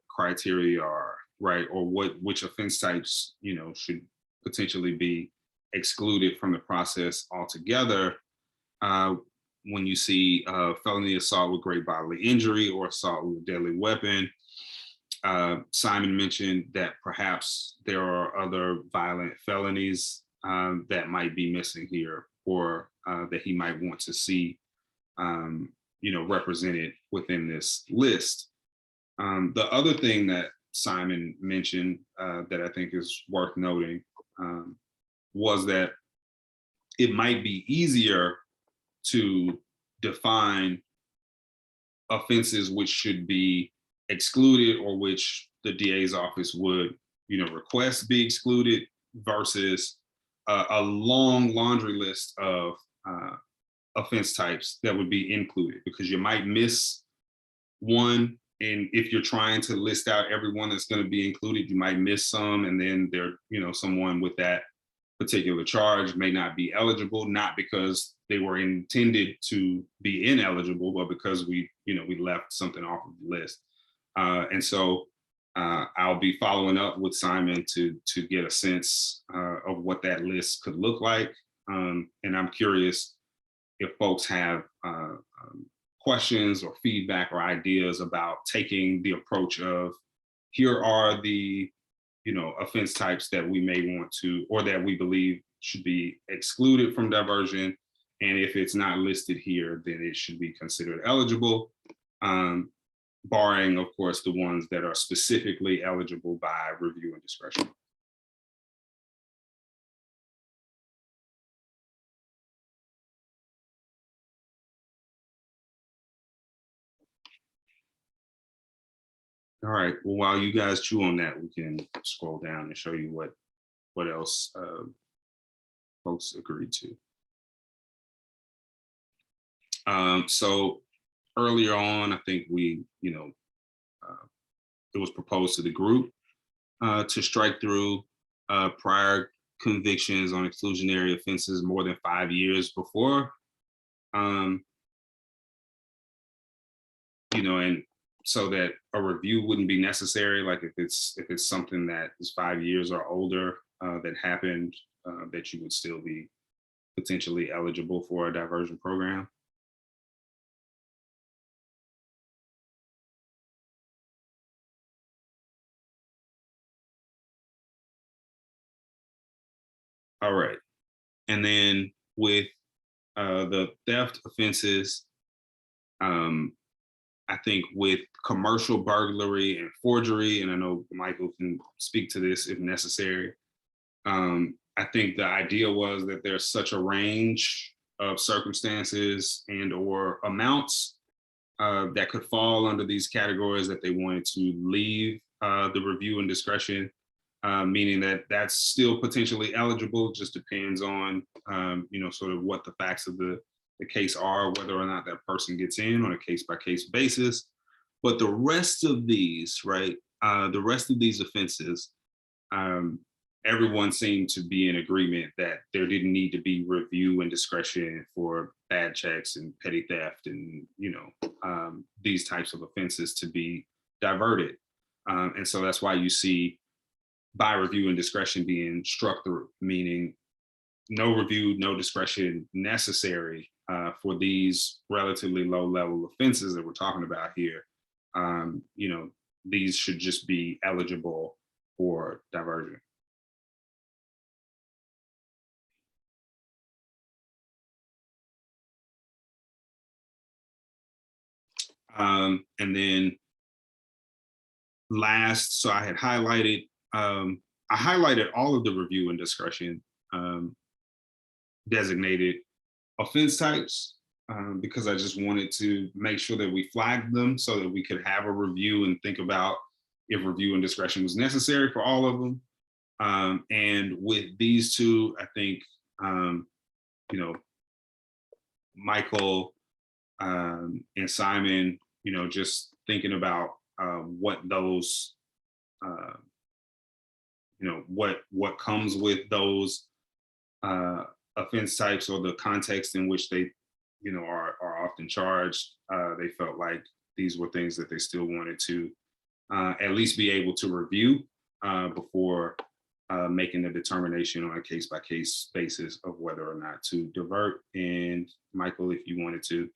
criteria are, right? Or which offense types, should potentially be excluded from the process altogether. When you see felony assault with great bodily injury or assault with a deadly weapon, Simon mentioned that perhaps there are other violent felonies that might be missing here, or that he might want to see, represented within this list. The other thing that Simon mentioned that I think is worth noting was that it might be easier to define offenses which should be excluded or which the DA's office would, request be excluded versus a long laundry list of offense types that would be included, because you might miss one. And if you're trying to list out everyone that's going to be included, you might miss some. And then someone with that particular charge may not be eligible, not because they were intended to be ineligible, but because we left something off of the list. And so I'll be following up with Simon to get a sense of what that list could look like. And I'm curious if folks have questions or feedback or ideas about taking the approach of, here are the offense types that we may want to, or that we believe should be excluded from diversion. And if it's not listed here, then it should be considered eligible, barring, of course, the ones that are specifically eligible by review and discretion. All right, well, while you guys chew on that, we can scroll down and show you what else folks agreed to. So earlier on, I think it was proposed to the group to strike through prior convictions on exclusionary offenses more than 5 years before. And so that a review wouldn't be necessary. Like if it's something that is 5 years or older that happened, that you would still be potentially eligible for a diversion program. All right, and then with the theft offenses, I think with commercial burglary and forgery, and I know Michael can speak to this if necessary, I think the idea was that there's such a range of circumstances and or amounts that could fall under these categories that they wanted to leave the review and discretion, meaning that that's still potentially eligible, just depends on, sort of what the facts of the case are, whether or not that person gets in on a case-by-case basis. But the rest of these, right, the rest of these offenses, everyone seemed to be in agreement that there didn't need to be review and discretion for bad checks and petty theft and, these types of offenses to be diverted. And so that's why you see by review and discretion being struck through, meaning no review, no discretion necessary for these relatively low level offenses that we're talking about here. These should just be eligible for diversion. And then last, so I had highlighted, I highlighted all of the review and discretion designated offense types because I just wanted to make sure that we flagged them so that we could have a review and think about if review and discretion was necessary for all of them. And with these two, I think, Michael and Simon, just thinking about what those, what comes with those offense types or the context in which they, are often charged. They felt like these were things that they still wanted to at least be able to review before making a determination on a case-by-case basis of whether or not to divert. And Michael, if you wanted to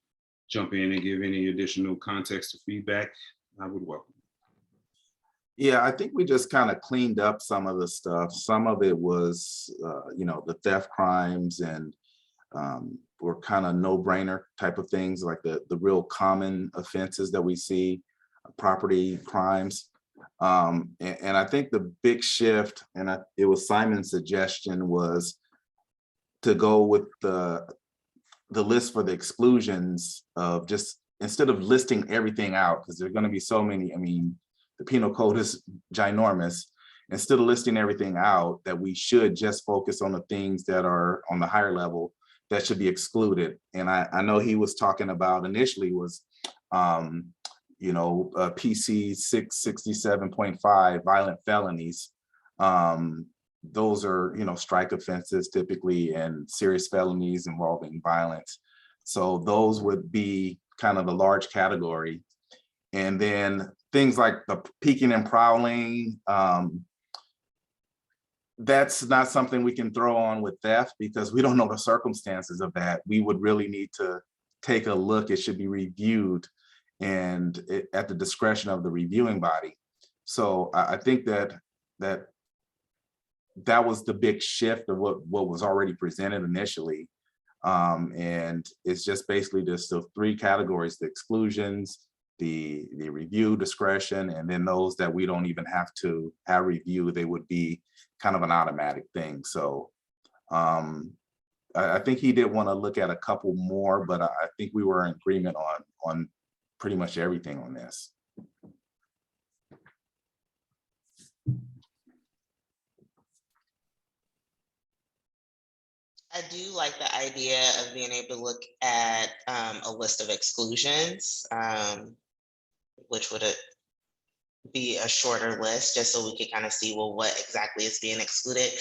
jump in and give any additional context or feedback, I would welcome. Yeah, I think we just kind of cleaned up some of the stuff. Some of it was, the theft crimes and were kind of no-brainer type of things, like the real common offenses that we see, property crimes. And I think the big shift, and it was Simon's suggestion, was to go with the the list for the exclusions of just, instead of listing everything out, because there are going to be so many, I mean, the penal code is ginormous. Instead of listing everything out, that we should just focus on the things that are on the higher level that should be excluded. And I know he was talking about initially was, PC 667.5 violent felonies. Those are, strike offenses typically, and serious felonies involving violence. So those would be kind of a large category. And then things like the peeking and prowling, that's not something we can throw on with theft because we don't know the circumstances of that. We would really need to take a look. It should be reviewed and at the discretion of the reviewing body. So I think that was the big shift of what was already presented initially. And it's just basically just the three categories: the exclusions, the review discretion, and then those that we don't even have to have review, they would be kind of an automatic thing. So I think he did want to look at a couple more, but I think we were in agreement on pretty much everything on this. I do like the idea of being able to look at a list of exclusions, which would be a shorter list, just so we could kind of see, well, what exactly is being excluded.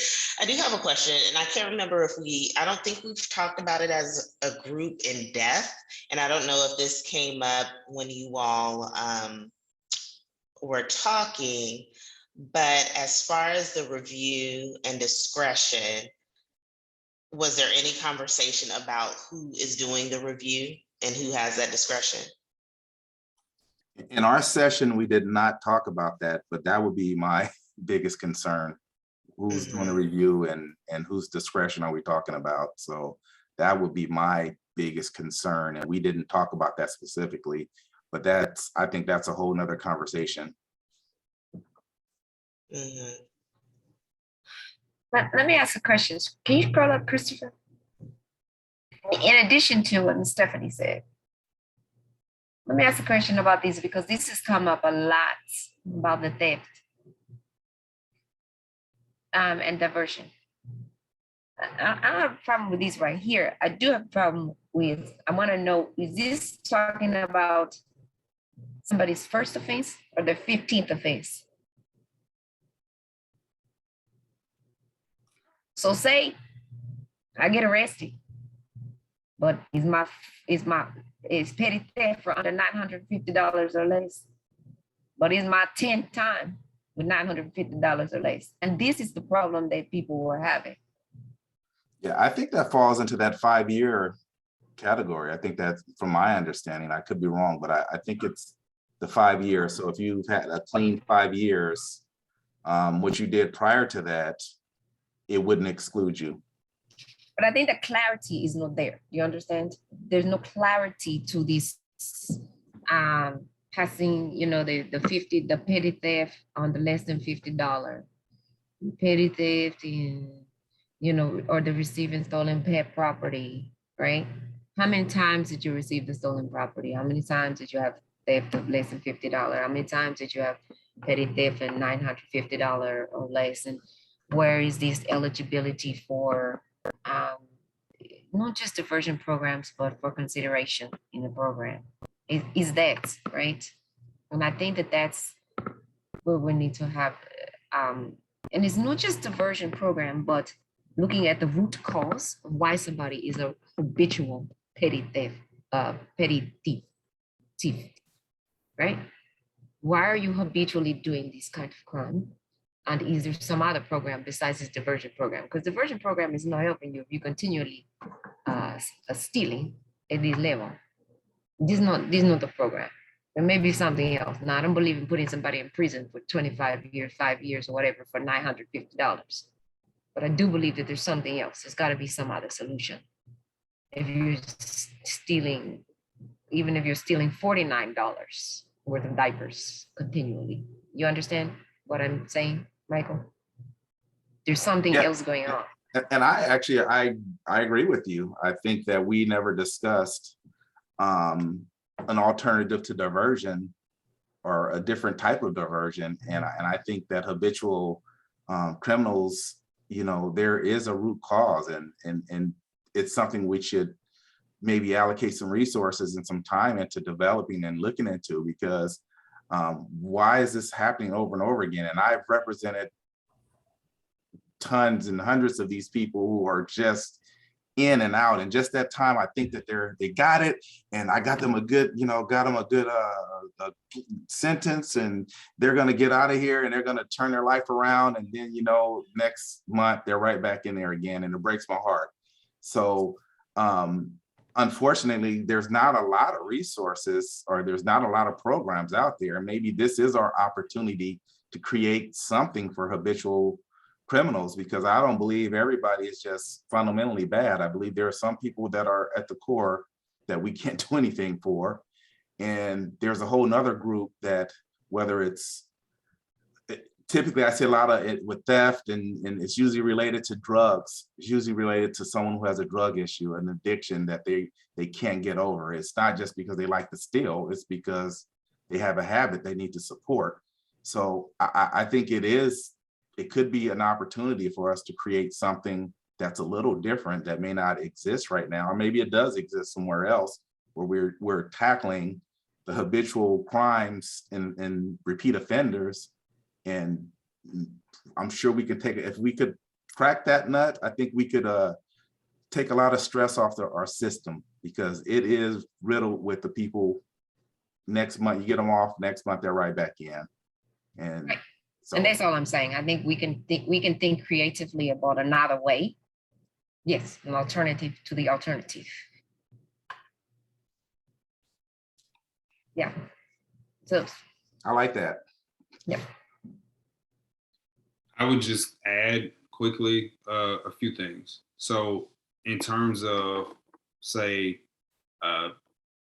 I do have a question, and I can't remember if I don't think we've talked about it as a group in depth, and I don't know if this came up when you all were talking, but as far as the review and discretion, was there any conversation about who is doing the review and who has that discretion? In our session, we did not talk about that, but that would be my biggest concern. Who's doing the review and whose discretion are we talking about? So that would be my biggest concern. And we didn't talk about that specifically, but I think that's a whole nother conversation. Let me ask a question. Can you scroll up, Christopher? In addition to what Ms. Stephanie said, let me ask a question about these, because this has come up a lot about the theft and diversion. I don't have a problem with these right here. I do have a problem with, I want to know, is this talking about somebody's first offense or their 15th offense? So say I get arrested, but it's petty theft for under $950 or less, but it's my 10th time with $950 or less. And this is the problem that people were having. Yeah, I think that falls into that 5-year category. I think that's, from my understanding, I could be wrong, but I think it's the 5 years. So if you've had a clean 5 years, what you did prior to that, it wouldn't exclude you. But I think the clarity is not there. You understand? There's no clarity to this passing, the petty theft on the less than $50, petty theft in, or the receiving stolen pet property, right? How many times did you receive the stolen property? How many times did you have theft of less than $50? How many times did you have petty theft of $950 or less? And where is this eligibility for not just diversion programs, but for consideration in the program? Is that right? And I think that's where we need to have, and it's not just diversion program, but looking at the root cause of why somebody is a habitual petty thief, right? Why are you habitually doing this kind of crime? And is there some other program besides this diversion program? Because diversion program is not helping you if you continually stealing at this level. This is not the program. There may be something else. Now, I don't believe in putting somebody in prison for 25 years, 5 years, or whatever for $950. But I do believe that there's something else. There's got to be some other solution. If you're stealing, even if you're stealing $49 worth of diapers continually, you understand what I'm saying, Michael? There's something else going on. And I agree with you. I think that we never discussed an alternative to diversion or a different type of diversion. And I think that habitual criminals, you know, there is a root cause, and it's something we should maybe allocate some resources and some time into developing and looking into, because why is this happening over and over again? And I've represented tons and hundreds of these people who are just in and out, and just that time I think that they got it, and I got them a good, you know, sentence, and they're going to get out of here and they're going to turn their life around, and then, you know, next month they're right back in there again, and it breaks my heart. So unfortunately, there's not a lot of resources, or there's not a lot of programs out there. Maybe this is our opportunity to create something for habitual criminals, because I don't believe everybody is just fundamentally bad. I believe there are some people that are at the core that we can't do anything for. And there's a whole nother group that, whether it's, typically I see a lot of it with theft, and it's usually related to drugs. It's usually related to someone who has a drug issue, an addiction that they can't get over. It's not just because they like to steal, it's because they have a habit they need to support. So I think it could be an opportunity for us to create something that's a little different, that may not exist right now, or maybe it does exist somewhere else, where we're tackling the habitual crimes and repeat offenders. And I'm sure we could if we could crack that nut, I think we could take a lot of stress off our system, because it is riddled with the people. Next month you get them off, next month they're right back in. And Right. so, And that's all I'm saying. I think we can think creatively about another way. Yes, an alternative to the alternative. Yeah. So, I like that. yeah. I would just add quickly a few things. So in terms of, say,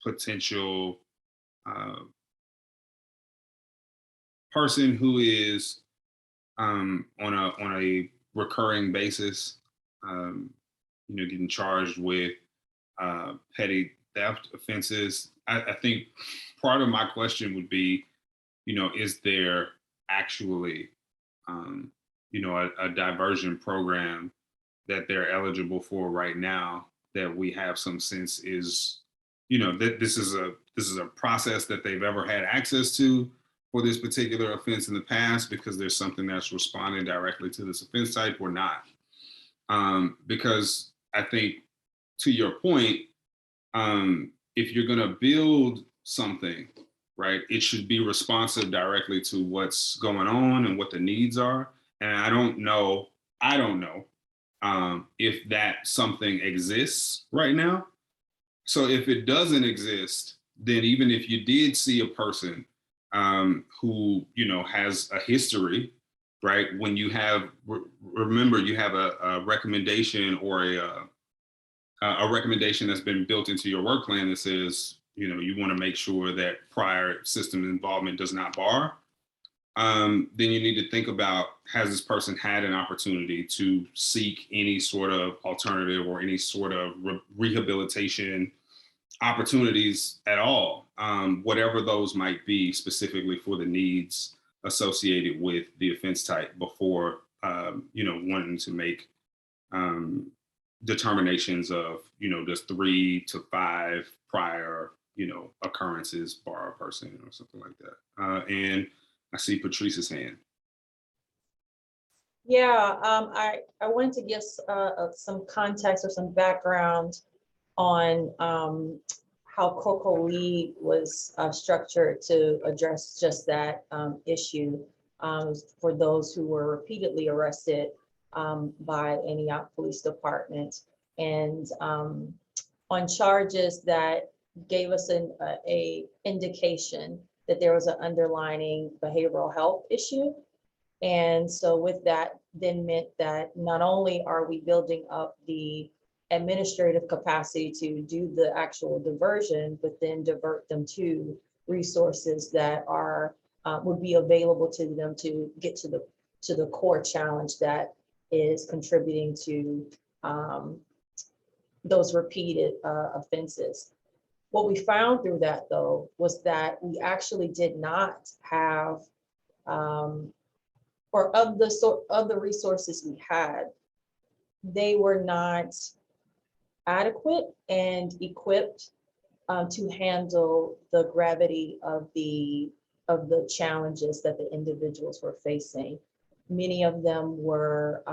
potential person who is on a recurring basis, you know, getting charged with petty theft offenses, I think part of my question would be, you know, is there actually you know, a diversion program that they're eligible for right now, that we have some sense is, you know, that this is a process that they've ever had access to for this particular offense in the past, because there's something that's responding directly to this offense type or not. Because I think, to your point, if you're going to build something, right, it should be responsive directly to what's going on and what the needs are. And I don't know if that something exists right now. So if it doesn't exist, then even if you did see a person who, you know, has a history, right, when you have, remember, you have a recommendation, or a recommendation that's been built into your work plan that says, you know, you want to make sure that prior system involvement does not bar, then you need to think about, has this person had an opportunity to seek any sort of alternative or any sort of rehabilitation opportunities at all, whatever those might be, specifically for the needs associated with the offense type, before, you know, wanting to make determinations of, you know, does 3 to 5 prior, you know, occurrences bar a person or something like that. And I see Patrice's hand. Yeah, I wanted to give some context or some background on how Coco Lee was structured to address just that issue for those who were repeatedly arrested by Antioch Police Department, and on charges that gave us a indication that there was an underlying behavioral health issue. And so with that then meant that not only are we building up the administrative capacity to do the actual diversion, but then divert them to resources that are would be available to them to get to the core challenge that is contributing to those repeated offenses. What we found through that, though, was that we actually did not have, or of the resources we had, they were not adequate and equipped to handle the gravity of the challenges that the individuals were facing. Many of them were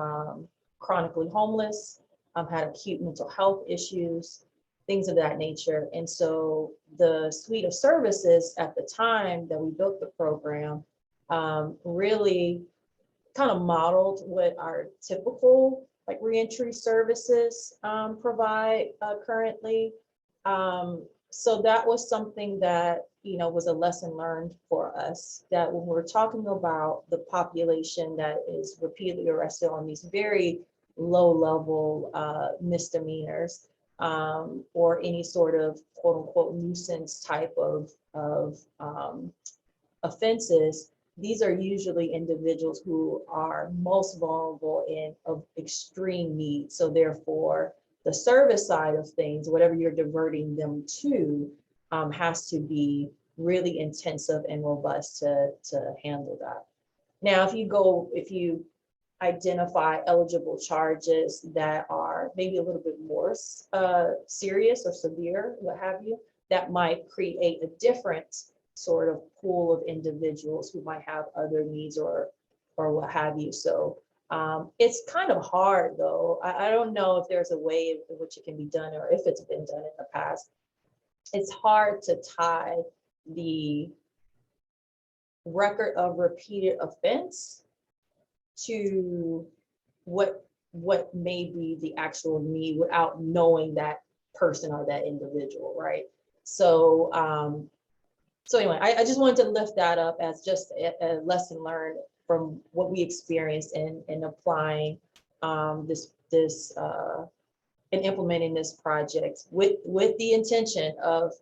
chronically homeless, had acute mental health issues, things of that nature. And so the suite of services at the time that we built the program really kind of modeled what our typical like reentry services provide currently. So that was something that, you know, was a lesson learned for us, that when we're talking about the population that is repeatedly arrested on these very low level misdemeanors, or any sort of quote unquote nuisance type of offenses, these are usually individuals who are most vulnerable and of extreme need. So therefore, the service side of things, whatever you're diverting them to, has to be really intensive and robust to handle that. Now, if you identify eligible charges that are maybe a little bit more serious or severe, what have you, that might create a different sort of pool of individuals who might have other needs or what have you. So it's kind of hard, though. I don't know if there's a way in which it can be done or if it's been done in the past. It's hard to tie the record of repeated offense to what may be the actual need without knowing that person or that individual, right? So so anyway, I just wanted to lift that up as just a lesson learned from what we experienced in applying this and implementing this project with the intention of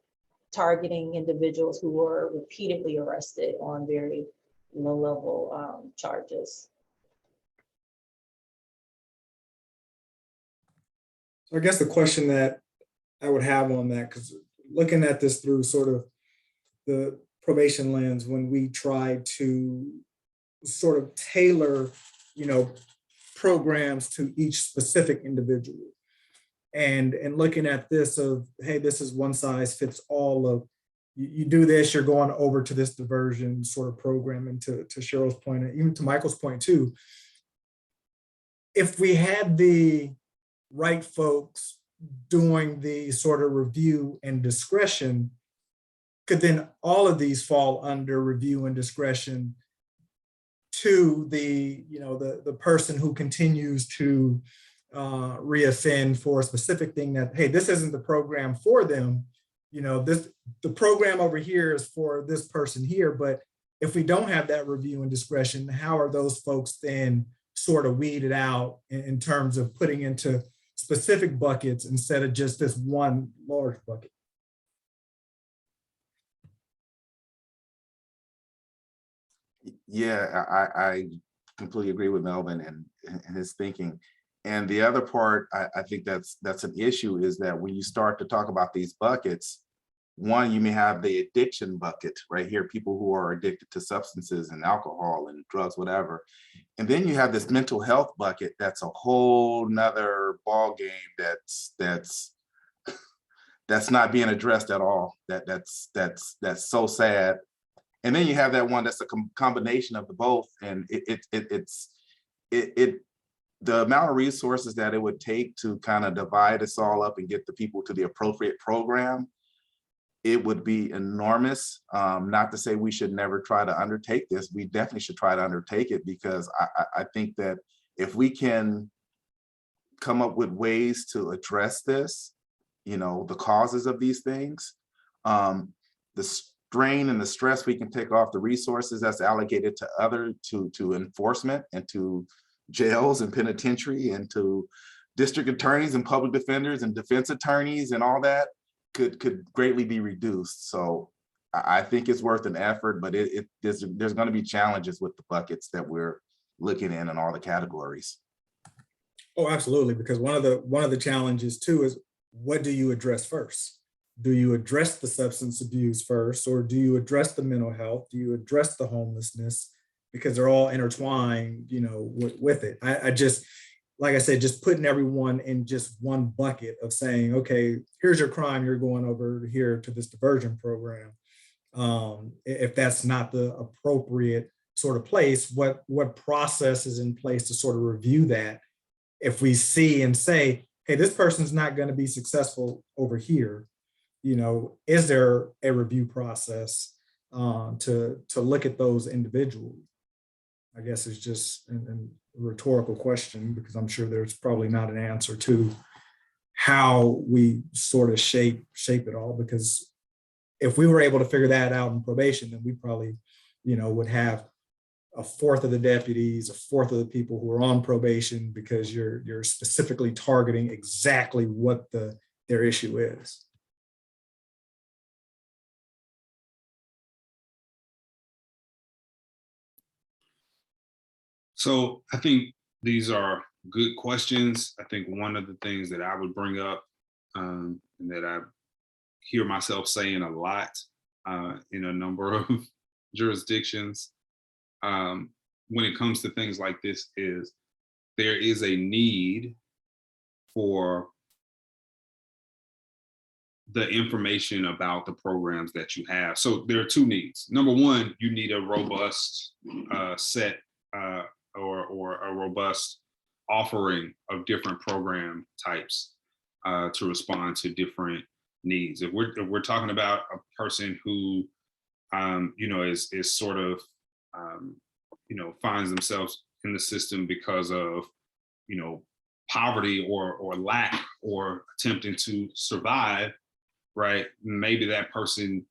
targeting individuals who were repeatedly arrested on very low level charges. So I guess the question that I would have on that, because looking at this through sort of the probation lens, when we try to sort of tailor, you know, programs to each specific individual, and looking at this of, hey, this is one size fits all of, you do this, you're going over to this diversion sort of program. And to Cheryl's point, and even to Michael's point too, if we had the right folks doing the sort of review and discretion, could then all of these fall under review and discretion to the, you know, the person who continues to reoffend for a specific thing that, hey, this isn't the program for them. You know, the program over here is for this person here. But if we don't have that review and discretion, how are those folks then sort of weeded out in terms of putting into specific buckets instead of just this one large bucket? Yeah, I completely agree with Melvin and his thinking. And the other part, I think that's an issue, is that when you start to talk about these buckets, one, you may have the addiction bucket right here, people who are addicted to substances and alcohol and drugs, whatever. And then you have this mental health bucket. That's a whole nother ball game that's not being addressed at all. That's so sad. And then you have that one that's a combination of the both, and the amount of resources that it would take to kind of divide us all up and get the people to the appropriate program, it would be enormous. Not to say we should never try to undertake this. We definitely should try to undertake it, because I think that if we can come up with ways to address this, you know, the causes of these things, the strain and the stress we can take off the resources that's allocated to enforcement and to jails and penitentiary and to district attorneys and public defenders and defense attorneys and all that could greatly be reduced. So I think it's worth an effort, but there's going to be challenges with the buckets that we're looking in all the categories. Oh, absolutely, because one of the challenges too is, what do you address first? Do you address the substance abuse first, or do you address the mental health? Do you address the homelessness? Because they're all intertwined, with it. I just, like I said, just putting everyone in just one bucket of saying, okay, here's your crime, you're going over here to this diversion program. If that's not the appropriate sort of place, what process is in place to sort of review that? If we see and say, hey, this person's not going to be successful over here, is there a review process to look at those individuals? I guess it's just a rhetorical question, because I'm sure there's probably not an answer to how we sort of shape it all. Because if we were able to figure that out in probation, then we probably, would have a fourth of the deputies, a fourth of the people who are on probation, because you're specifically targeting exactly what their issue is. So I think these are good questions. I think one of the things that I would bring up, and that I hear myself saying a lot in a number of jurisdictions, when it comes to things like this, is there is a need for the information about the programs that you have. So there are two needs. Number one, you need a robust set or a robust offering of different program types to respond to different needs. If we're talking about a person who is sort of finds themselves in the system because of poverty or lack, or attempting to survive, right? Maybe that person,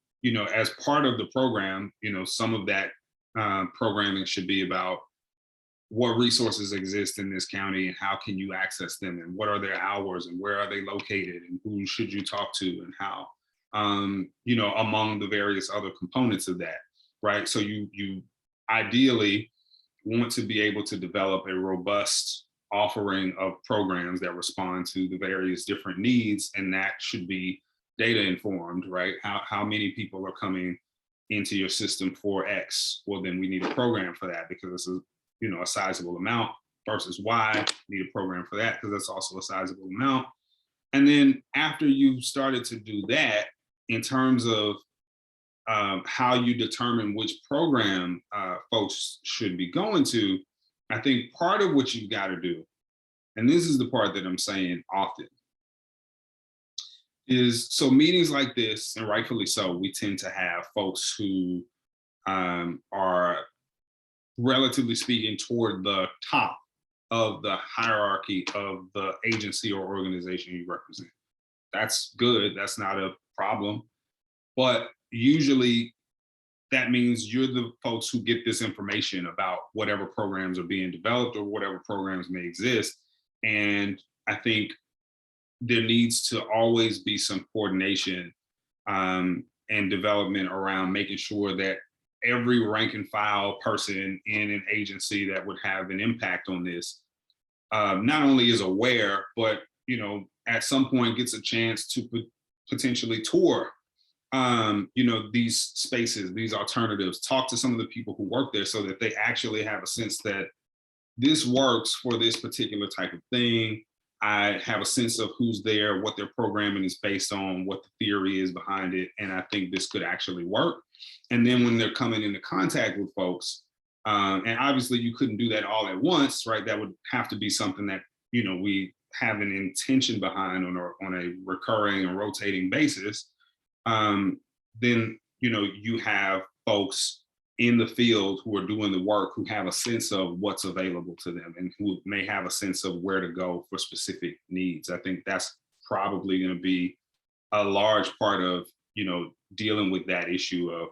as part of the program, some of that programming should be about what resources exist in this county and how can you access them, and what are their hours and where are they located and who should you talk to and how, among the various other components of that, right? So you ideally want to be able to develop a robust offering of programs that respond to the various different needs, and that should be data informed, right? How many people are coming into your system for X? Well, then we need a program for that, because it's a sizable amount, versus Y, need a program for that because that's also a sizable amount. And then after you've started to do that, in terms of how you determine which program folks should be going to, I think part of what you've got to do, and this is the part that I'm saying often, is so meetings like this, and rightfully so, we tend to have folks who are, relatively speaking, toward the top of the hierarchy of the agency or organization you represent. That's good, that's not a problem. But usually that means you're the folks who get this information about whatever programs are being developed or whatever programs may exist. And I think there needs to always be some coordination and development around making sure that every rank and file person in an agency that would have an impact on this not only is aware, but at some point gets a chance to potentially tour these spaces, these alternatives, talk to some of the people who work there, so that they actually have a sense that this works for this particular type of thing. I have a sense of who's there, what their programming is based on, what the theory is behind it, and I think this could actually work. And then when they're coming into contact with folks, and obviously you couldn't do that all at once, right? That would have to be something that we have an intention behind on a recurring and rotating basis. Then you have folks in the field who are doing the work, who have a sense of what's available to them, and who may have a sense of where to go for specific needs. I think that's probably going to be a large part of dealing with that issue of,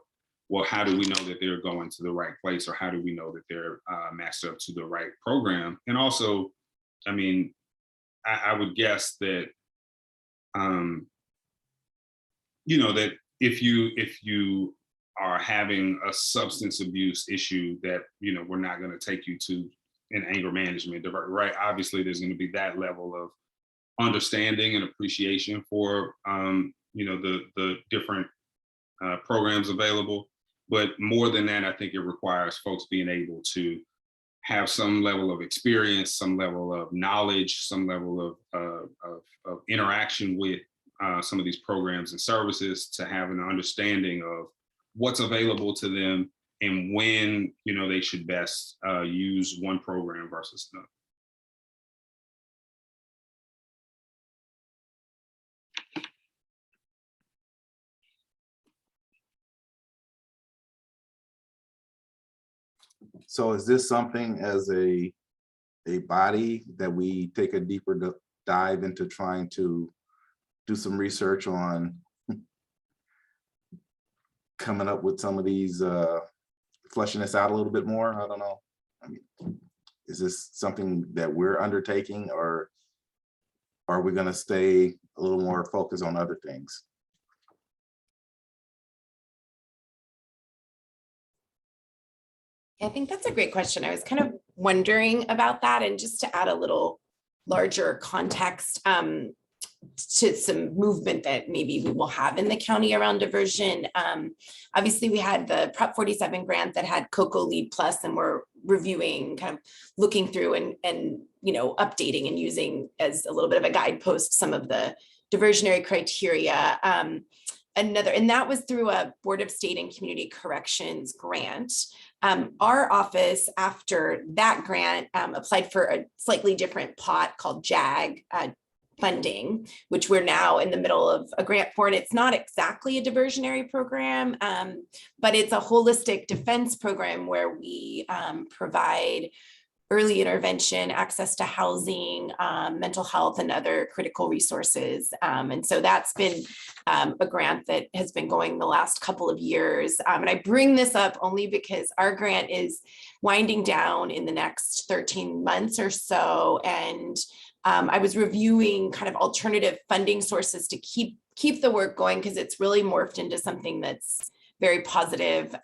well, how do we know that they're going to the right place, or how do we know that they're matched up to the right program? And also, I mean, I would guess that that if you are having a substance abuse issue, that we're not going to take you to and anger management, right? Obviously, there's going to be that level of understanding and appreciation for the different programs available. But more than that, I think it requires folks being able to have some level of experience, some level of knowledge, some level of interaction with some of these programs and services, to have an understanding of what's available to them and when they should best use one program versus another. So is this something as a body that we take a deeper dive into trying to do some research on coming up with some of these, fleshing this out a little bit more? I don't know. I mean, is this something that we're undertaking, or are we gonna stay a little more focused on other things? I think that's a great question. I was kind of wondering about that, and just to add a little larger context to some movement that maybe we will have in the county around diversion. Obviously, we had the Prop 47 grant that had COCO Lead Plus, and we're reviewing, kind of looking through and updating and using as a little bit of a guidepost some of the diversionary criteria. And that was through a Board of State and Community Corrections grant. Our office, after that grant, applied for a slightly different pot called JAG funding, which we're now in the middle of a grant for. And it's not exactly a diversionary program, but it's a holistic defense program where we provide early intervention, access to housing, mental health, and other critical resources. And so that's been a grant that has been going the last couple of years. And I bring this up only because our grant is winding down in the next 13 months or so. And I was reviewing kind of alternative funding sources to keep the work going, because it's really morphed into something that's very positive,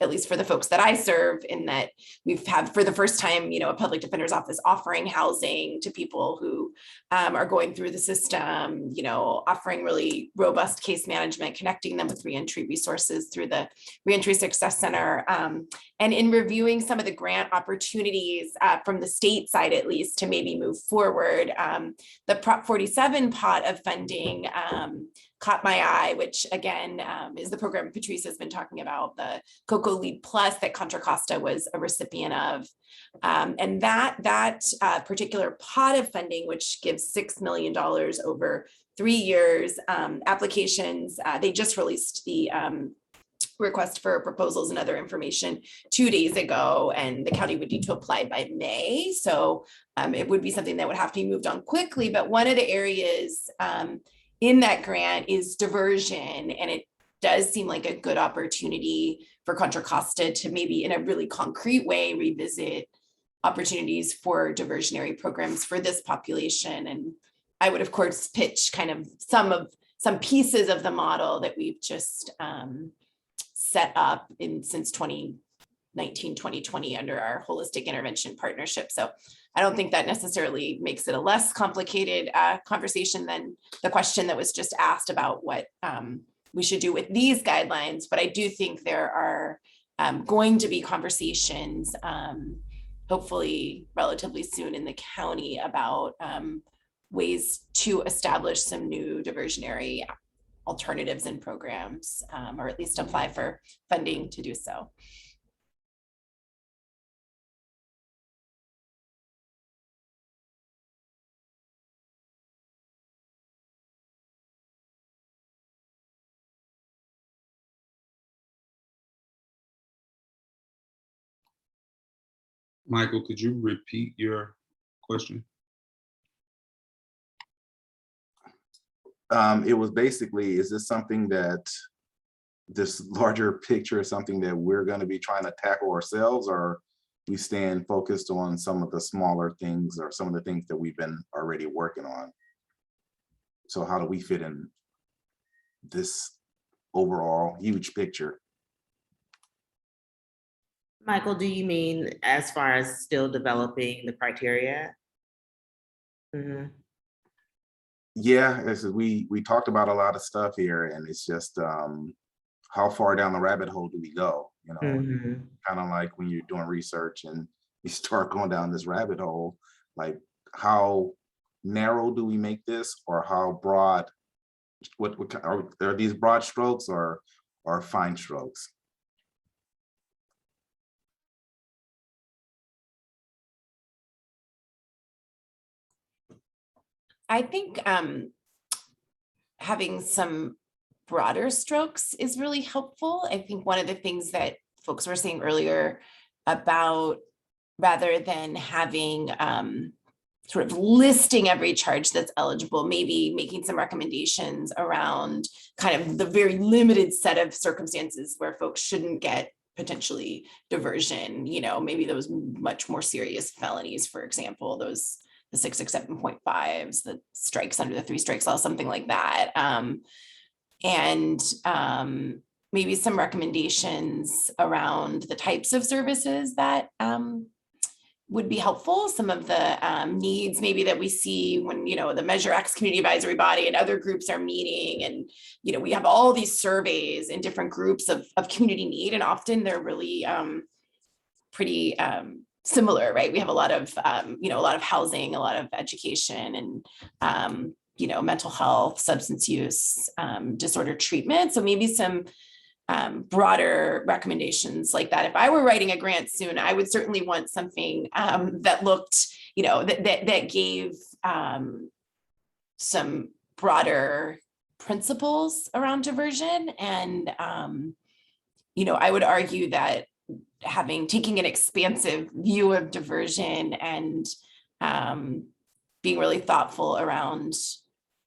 at least for the folks that I serve, in that we've had for the first time, a public defender's office offering housing to people who are going through the system, offering really robust case management, connecting them with reentry resources through the Reentry Success Center. And in reviewing some of the grant opportunities from the state side, at least, to maybe move forward, the Prop 47 pot of funding caught my eye, which again is the program Patrice has been talking about, the COCO Lead Plus that Contra Costa was a recipient of. And that particular pot of funding, which gives $6 million over 3 years, applications, they just released the request for proposals and other information 2 days ago, and the county would need to apply by May. So it would be something that would have to be moved on quickly. But one of the areas in that grant is diversion, and it does seem like a good opportunity for Contra Costa to maybe in a really concrete way revisit opportunities for diversionary programs for this population. And I would of course pitch kind of some pieces of the model that we've just set up since 2019, 2020 under our holistic intervention partnership. So I don't think that necessarily makes it a less complicated conversation than the question that was just asked about what we should do with these guidelines. But I do think there are going to be conversations, hopefully relatively soon in the county, about ways to establish some new diversionary alternatives and programs, or at least apply for funding to do so. Michael, could you repeat your question? It was basically, is this something that this larger picture is something that we're going to be trying to tackle ourselves, or we stand focused on some of the smaller things or some of the things that we've been already working on? So how do we fit in this overall huge picture? Michael, do you mean as far as still developing the criteria? Mhm. Yeah, as we talked about a lot of stuff here, and it's just how far down the rabbit hole do we go? You know, Mhm. kind of like when you're doing research and you start going down this rabbit hole, like how narrow do we make this, or how broad? Are these broad strokes or fine strokes? I think having some broader strokes is really helpful. I think one of the things that folks were saying earlier about, rather than having sort of listing every charge that's eligible, maybe making some recommendations around kind of the very limited set of circumstances where folks shouldn't get potentially diversion, you know, maybe those much more serious felonies, for example, those the 667.5s, the strikes under the 3 strikes law, something like that. And maybe some recommendations around the types of services that would be helpful. Some of the needs maybe that we see when, you know, the Measure X Community Advisory Body and other groups are meeting, and, you know, we have all these surveys in different groups of community need, and often they're really pretty similar, right? We have a lot of, you know, a lot of housing, a lot of education, and, you know, mental health, substance use, disorder treatment. So maybe some broader recommendations like that. If I were writing a grant soon, I would certainly want something that looked, you know, that gave some broader principles around diversion. And, you know, I would argue that taking an expansive view of diversion and being really thoughtful around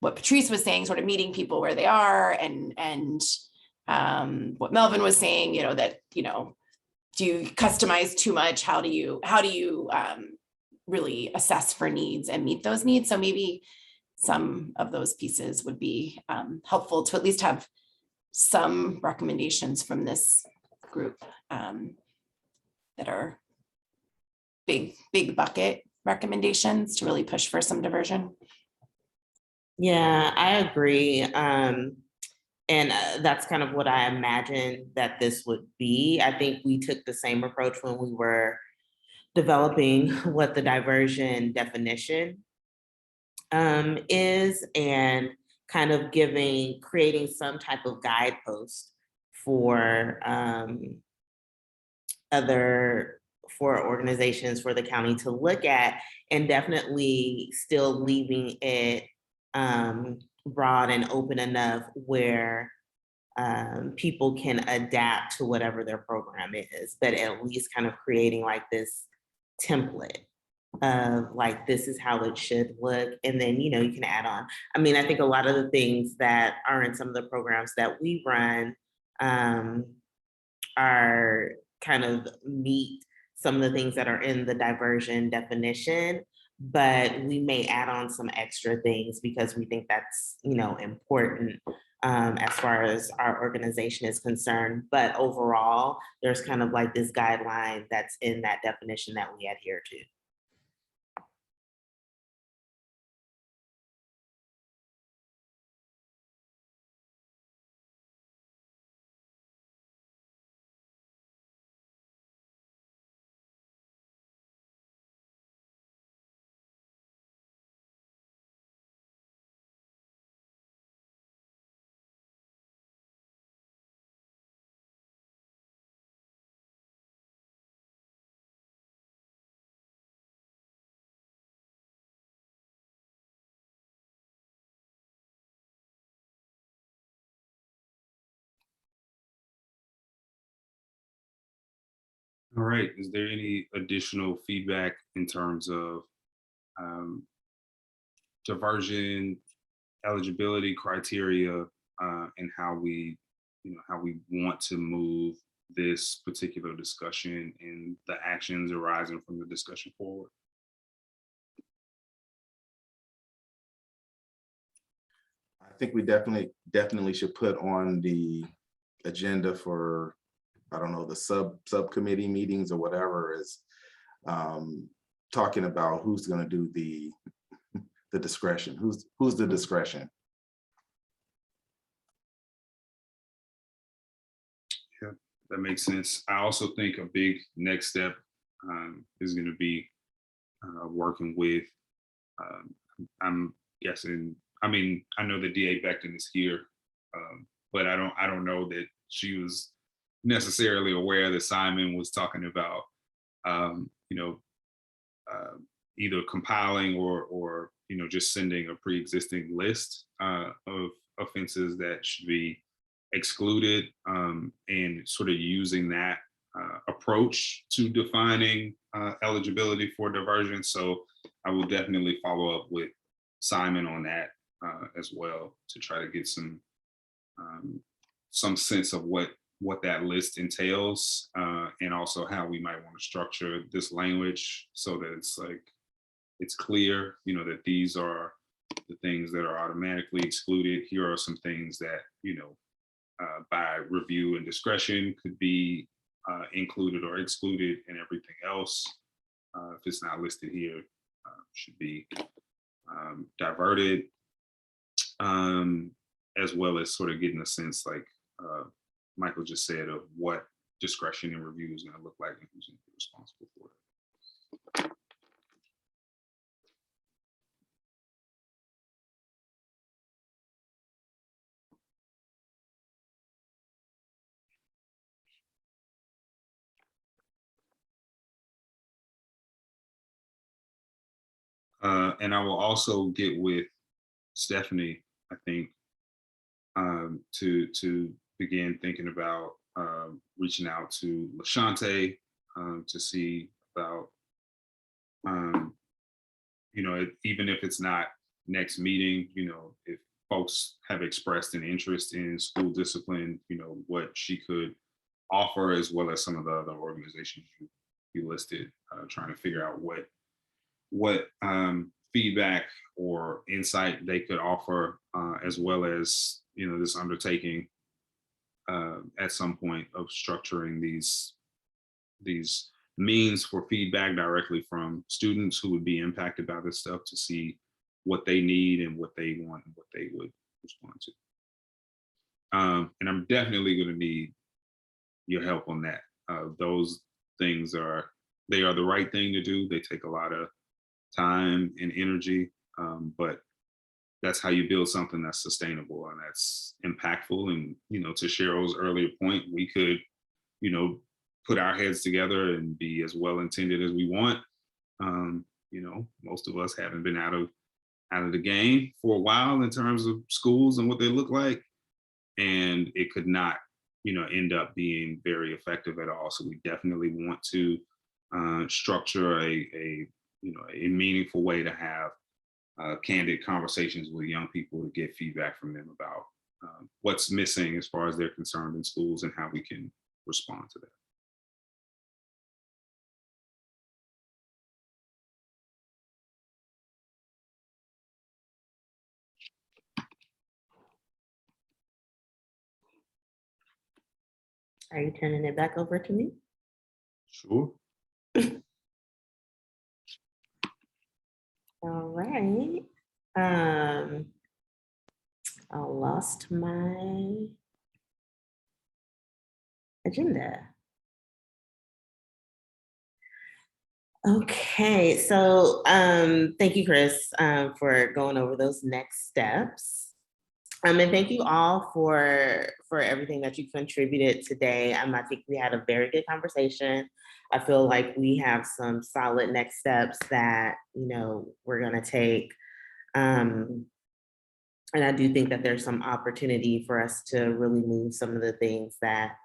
what Patrice was saying, sort of meeting people where they are, and what Melvin was saying, you know, that, you know, do you customize too much? How do you really assess for needs and meet those needs? So maybe some of those pieces would be helpful to at least have some recommendations from this group that are big bucket recommendations to really push for some diversion. Yeah, I agree. And that's kind of what I imagined that this would be. I think we took the same approach when we were developing what the diversion definition is, and kind of creating some type of guidepost for organizations for the county to look at, and definitely still leaving it broad and open enough where people can adapt to whatever their program is, but at least kind of creating like this template of like, this is how it should look. And then, you know, you can add on. I mean, I think a lot of the things that are in some of the programs that we run are kind of meet some of the things that are in the diversion definition, but we may add on some extra things because we think that's, you know, important as far as our organization is concerned. But overall, there's kind of like this guideline that's in that definition that we adhere to. All right, is there any additional feedback in terms of diversion, eligibility criteria, and how we want to move this particular discussion and the actions arising from the discussion forward? I think we definitely should put on the agenda for I don't know, the subcommittee meetings or whatever is talking about who's going to do the discretion, who's the discretion. Yeah, that makes sense. I also think a big next step is going to be working with, I'm guessing, I mean, I know the DA Becton is here, but I don't know that she was necessarily aware that Simon was talking about, you know, either compiling or you know, just sending a pre-existing list of offenses that should be excluded, and sort of using that approach to defining eligibility for diversion. So I will definitely follow up with Simon on that as well, to try to get some sense of what that list entails, and also how we might want to structure this language so that it's clear, you know, that these are the things that are automatically excluded. Here are some things that, you know, by review and discretion could be included or excluded, and everything else, if it's not listed here, should be diverted, as well as sort of getting a sense, like Michael just said, of what discretion and review is going to look like and who's going to be responsible for it. And I will also get with Stephanie, I think, to begin thinking about reaching out to LaShante to see about, you know, even if it's not next meeting, you know, if folks have expressed an interest in school discipline, you know, what she could offer, as well as some of the other organizations you listed, trying to figure out what feedback or insight they could offer, as well as, you know, this undertaking at some point of structuring these means for feedback directly from students who would be impacted by this stuff, to see what they need and what they want and what they would respond to. And I'm definitely going to need your help on that. Those things are the right thing to do. They take a lot of time and energy, but that's how you build something that's sustainable and that's impactful. And, you know, to Cheryl's earlier point, we could, you know, put our heads together and be as well intended as we want. You know, most of us haven't been out of the game for a while in terms of schools and what they look like, and it could not, you know, end up being very effective at all. So we definitely want to structure a you know, a meaningful way to have candid conversations with young people to get feedback from them about what's missing as far as they're concerned in schools and how we can respond to that. Are you turning it back over to me? Sure. All right. I lost my agenda. Okay, so thank you, Chris, for going over those next steps. And thank you all for everything that you contributed today. I think we had a very good conversation. I feel like we have some solid next steps that, you know, we're gonna take. And I do think that there's some opportunity for us to really move some of the things that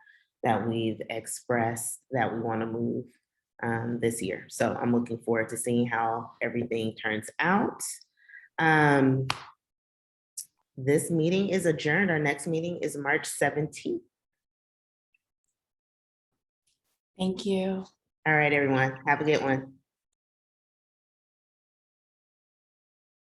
we've expressed that we want to move this year. So I'm looking forward to seeing how everything turns out. This meeting is adjourned. Our next meeting is March 17th. Thank you. All right, everyone. Have a good one.